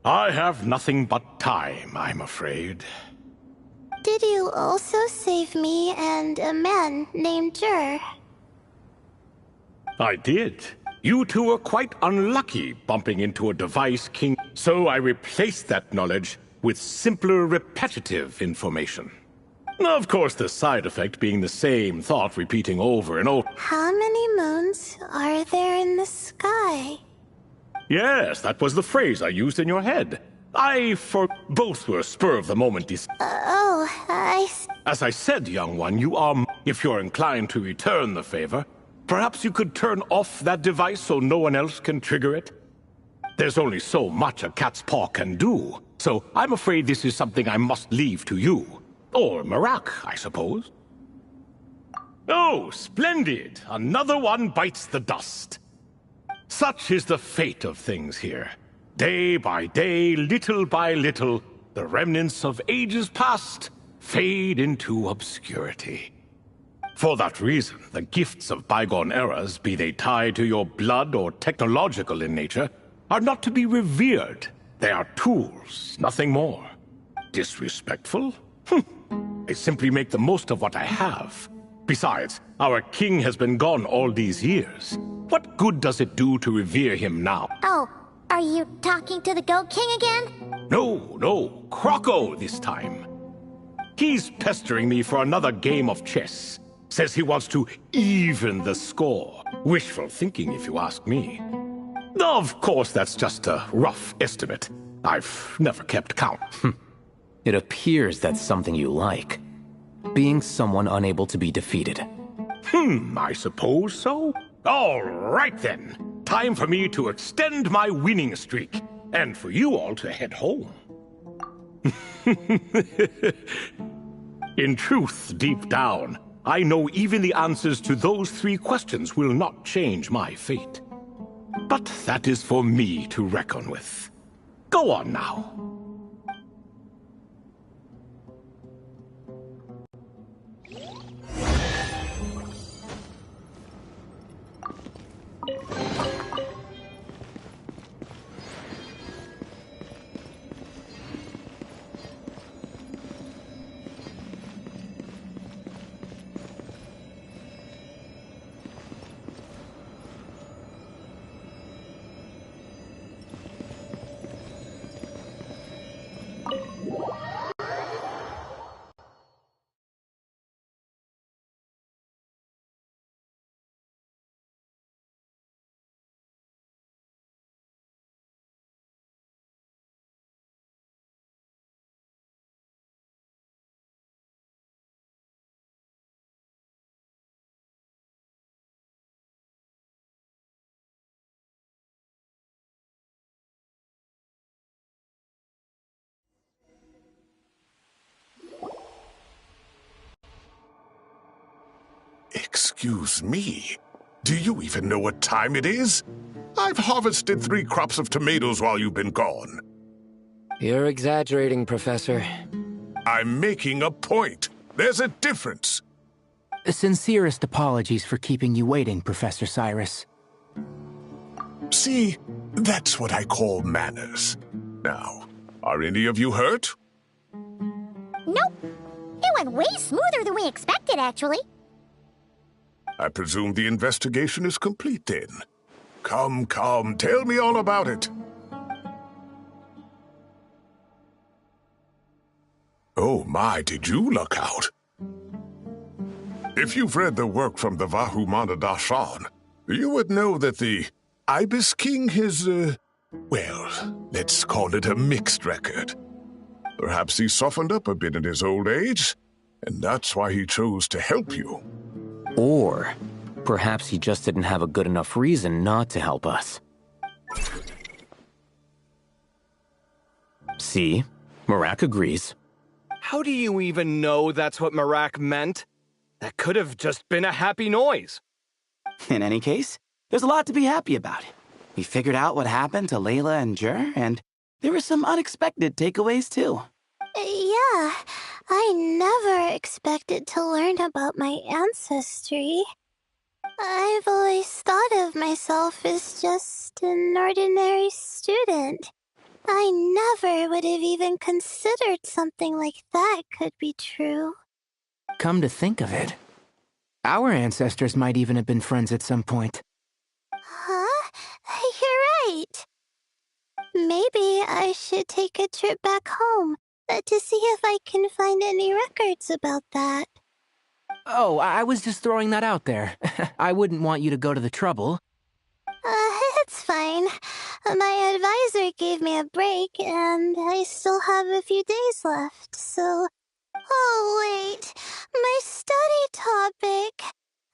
I have nothing but time, I'm afraid. Did you also save me and a man named Jur? I did. You two were quite unlucky bumping into a device king, so I replaced that knowledge with simpler repetitive information. Of course, the side effect being the same thought repeating over and over. How many moons are there in the sky? Yes, that was the phrase I used in your head. Both were spur of the moment. As I said, young one, you are... If you're inclined to return the favor, perhaps you could turn off that device so no one else can trigger it? There's only so much a cat's paw can do, so I'm afraid this is something I must leave to you. Or Marak, I suppose. Oh, splendid! Another one bites the dust. Such is the fate of things here. Day by day, little by little, the remnants of ages past fade into obscurity. For that reason, the gifts of bygone eras, be they tied to your blood or technological in nature, are not to be revered. They are tools, nothing more. Disrespectful? I simply make the most of what I have. Besides, our king has been gone all these years. What good does it do to revere him now? Oh, are you talking to the Goat King again? No, Croco this time. He's pestering me for another game of chess. Says he wants to even the score. Wishful thinking, if you ask me. Of course, that's just a rough estimate. I've never kept count. It appears that's something you like. Being someone unable to be defeated. I suppose so. All right then. Time for me to extend my winning streak, and for you all to head home. In truth, deep down, I know even the answers to those 3 questions will not change my fate. But that is for me to reckon with. Go on now. Excuse me, do you even know what time it is? I've harvested 3 crops of tomatoes while you've been gone. You're exaggerating, Professor. I'm making a point. There's a difference. Sincerest apologies for keeping you waiting, Professor Cyrus. See, that's what I call manners. Now, are any of you hurt? Nope. It went way smoother than we expected, actually. I presume the investigation is complete then. Come, tell me all about it. Oh my, did you luck out? If you've read the work from the Vahumana Dashan, you would know that the Ibis King has, well, let's call it a mixed record. Perhaps he softened up a bit in his old age, and that's why he chose to help you. Or perhaps he just didn't have a good enough reason not to help us. See? Marak agrees. How do you even know that's what Marak meant? That could have just been a happy noise. In any case, there's a lot to be happy about. We figured out what happened to Layla and Jur, and there were some unexpected takeaways too. Yeah, I never expected to learn about my ancestry. I've always thought of myself as just an ordinary student. I never would have even considered something like that could be true. Come to think of it, our ancestors might even have been friends at some point. Huh? You're right. Maybe I should take a trip back home to see if I can find any records about that. Oh, I was just throwing that out there. I wouldn't want you to go to the trouble. It's fine. My advisor gave me a break, and I still have a few days left, so... Oh, wait. My study topic.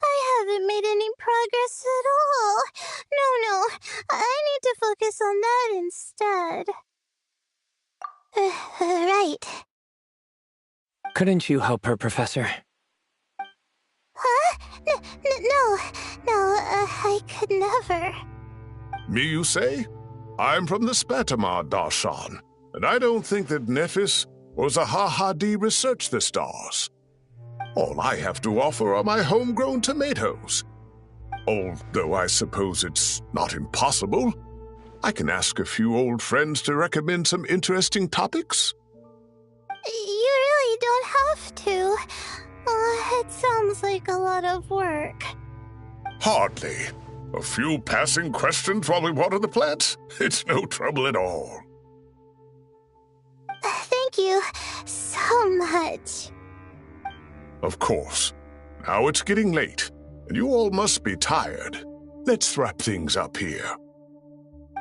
I haven't made any progress at all. No. I need to focus on that instead. Right. Couldn't you help her, Professor? Huh? No, I could never. Me, you say? I'm from the Spatamar Darshan, and I don't think that Nephis or Zahahadi researched the stars. All I have to offer are my homegrown tomatoes. Although I suppose it's not impossible. I can ask a few old friends to recommend some interesting topics. You really don't have to. It sounds like a lot of work. Hardly. A few passing questions while we water the plants? It's no trouble at all. Thank you so much. Of course. Now it's getting late, and you all must be tired. Let's wrap things up here.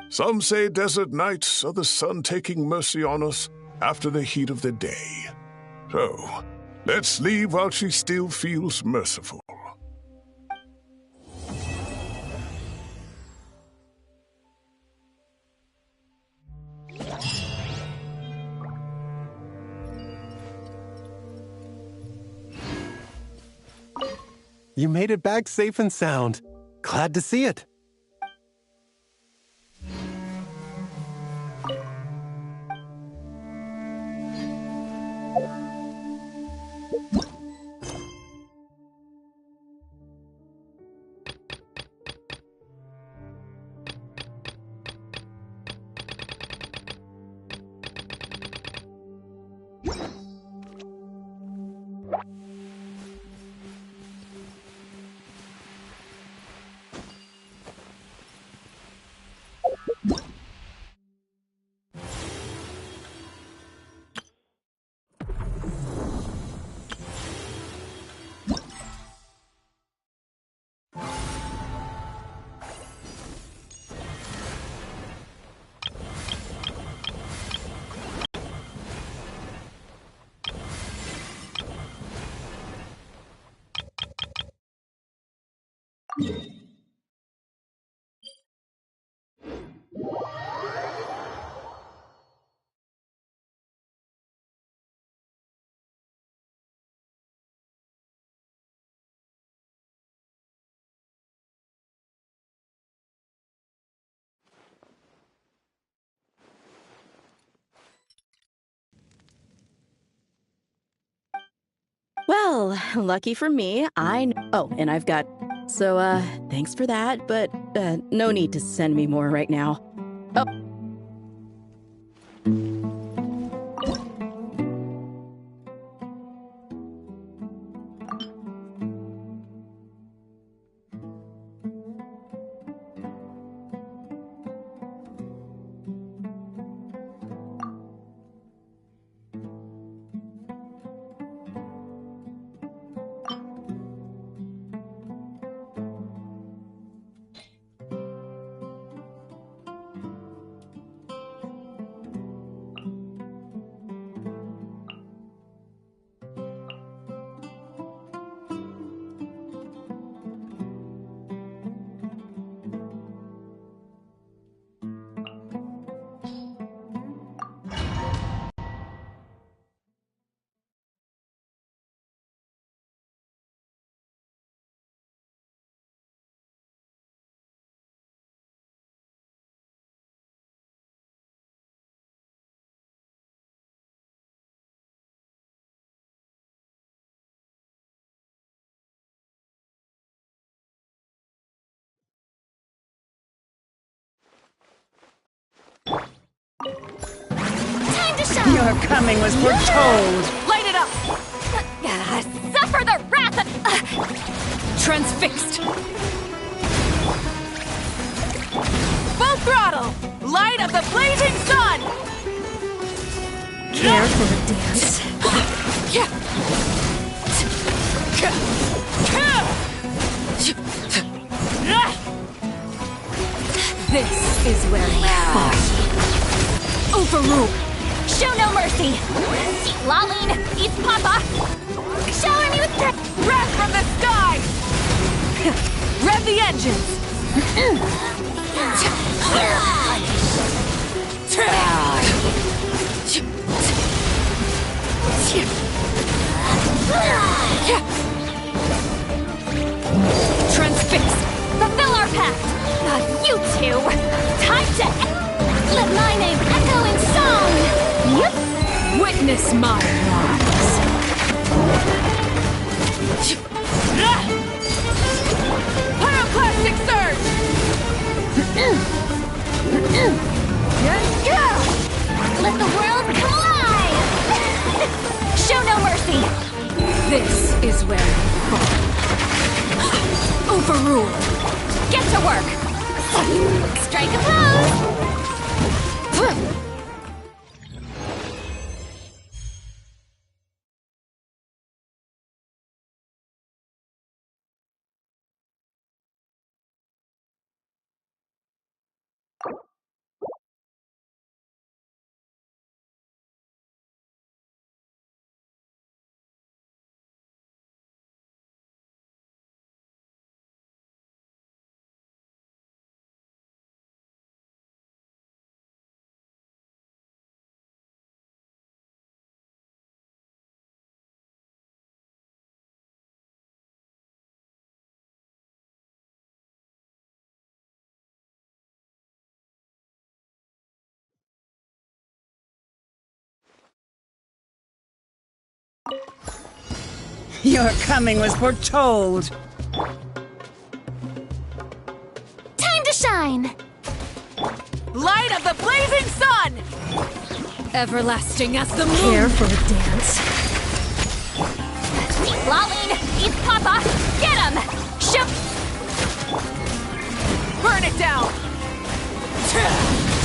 Some say desert nights are the sun taking mercy on us after the heat of the day. So, let's leave while she still feels merciful. You made it back safe and sound. Glad to see it. Well, lucky for me, Oh, and I've got... So, thanks for that, but, no need to send me more right now. Oh. Your coming was foretold. Light it up! Suffer the wrath of... Transfixed! Full throttle! Light of the blazing sun! Care for a dance? This is where we fall. Overrule! Show no mercy! Lolene, eat Papa! Shower me with Wrath from the sky! Rev the engines! Transfix! Fulfill our pact! You two! Time to... Let my name echo in song! Yep! Witness my rise! Pyroclastic surge! Let the world collide! Show no mercy! This is where we fall. Overrule! Get to work! Strike a pose! Your coming was foretold. Time to shine! Light of the blazing sun! Everlasting as the moon! Care for a dance? Lolene, eat Papa! Get him! Show... Burn it down!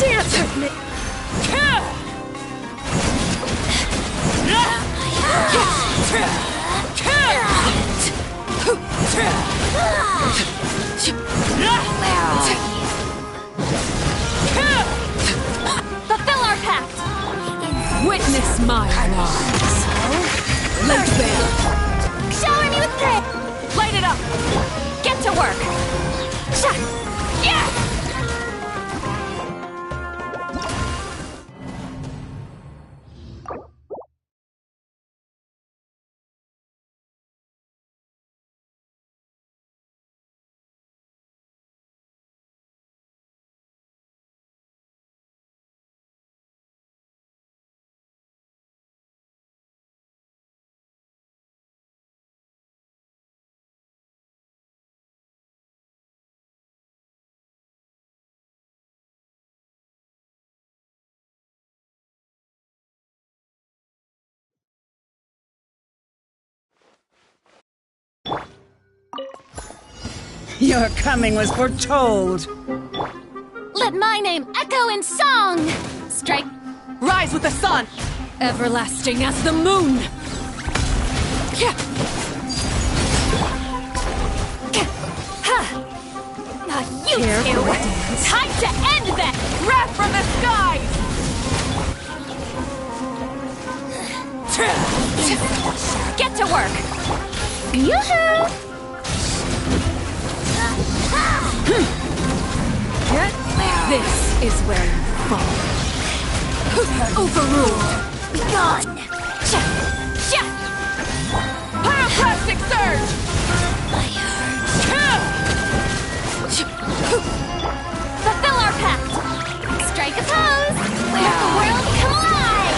Dance with me! Fulfill our pact! Witness my rise! Light veil! Shower me with grit! Light it up! Get to work! Yeah! Your coming was foretold. Let my name echo in song! Strike... Rise with the sun! Everlasting as the moon! You Care two! for a dance? Time to end this! Wrath from the skies! Get to work! Yoo-hoo! This is where you fall. Overruled! Gone! Pyroclastic surge! Fulfill our pact! Strike a pose! Let the world collide!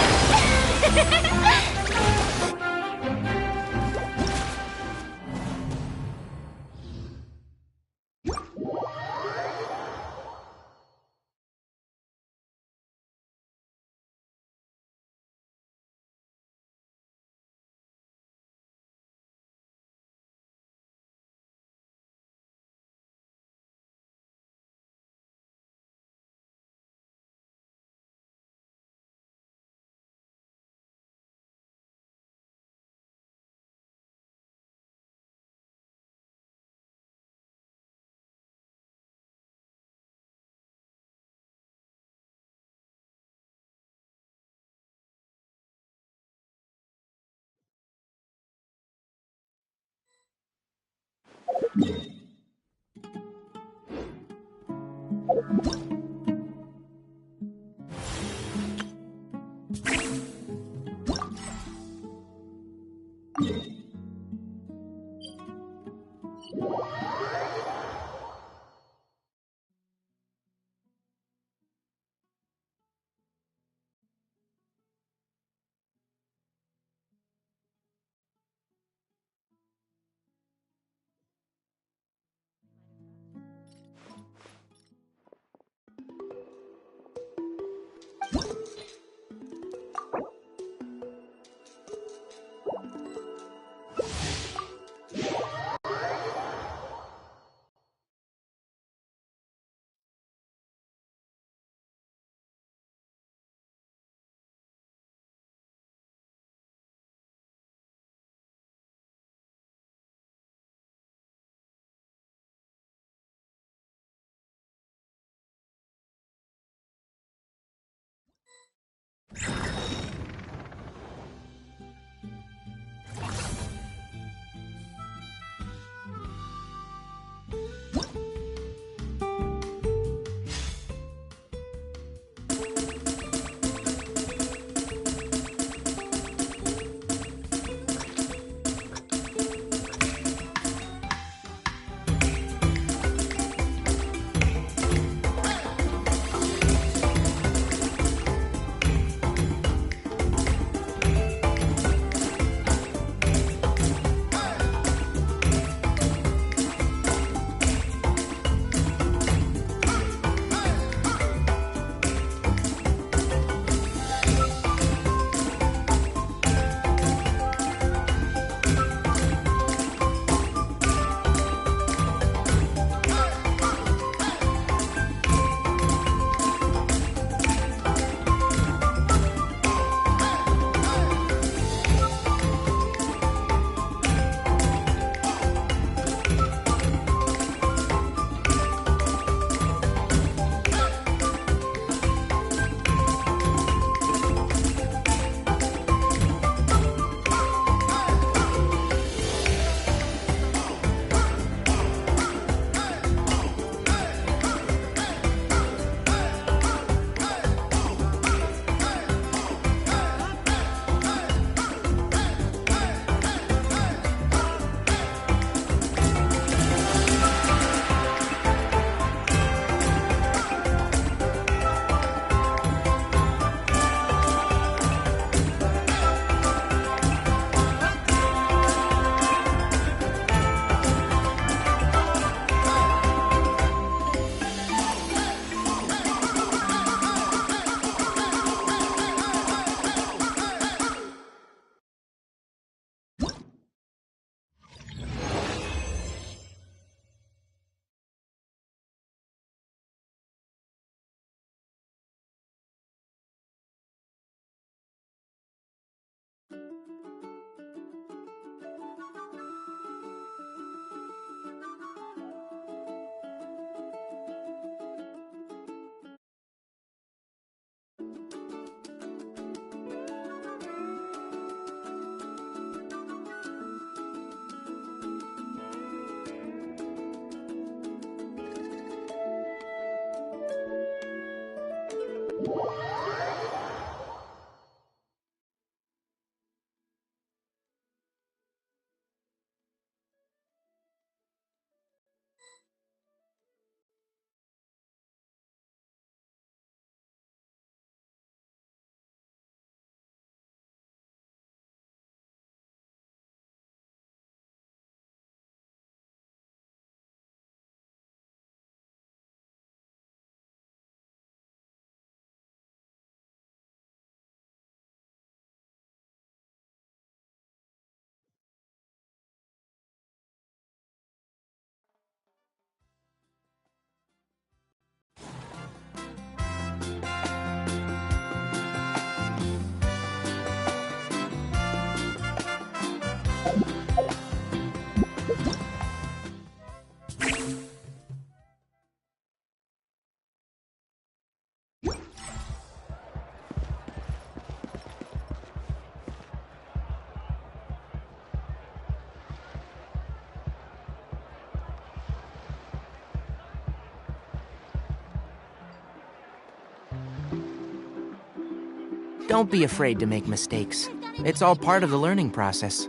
Don't be afraid to make mistakes. It's all part of the learning process.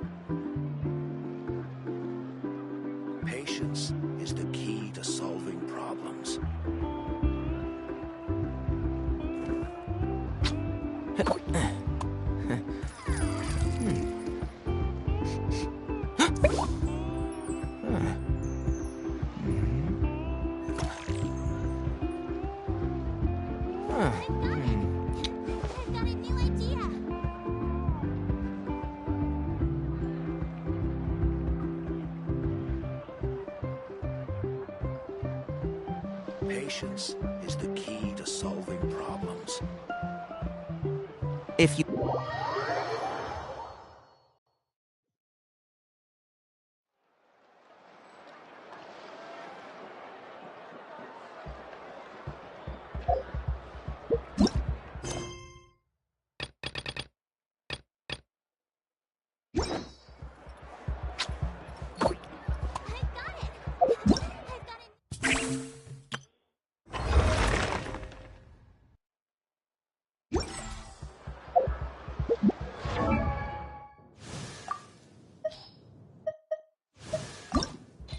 Patience is the key to solving problems. Patience is the key to solving problems. If you...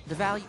The value...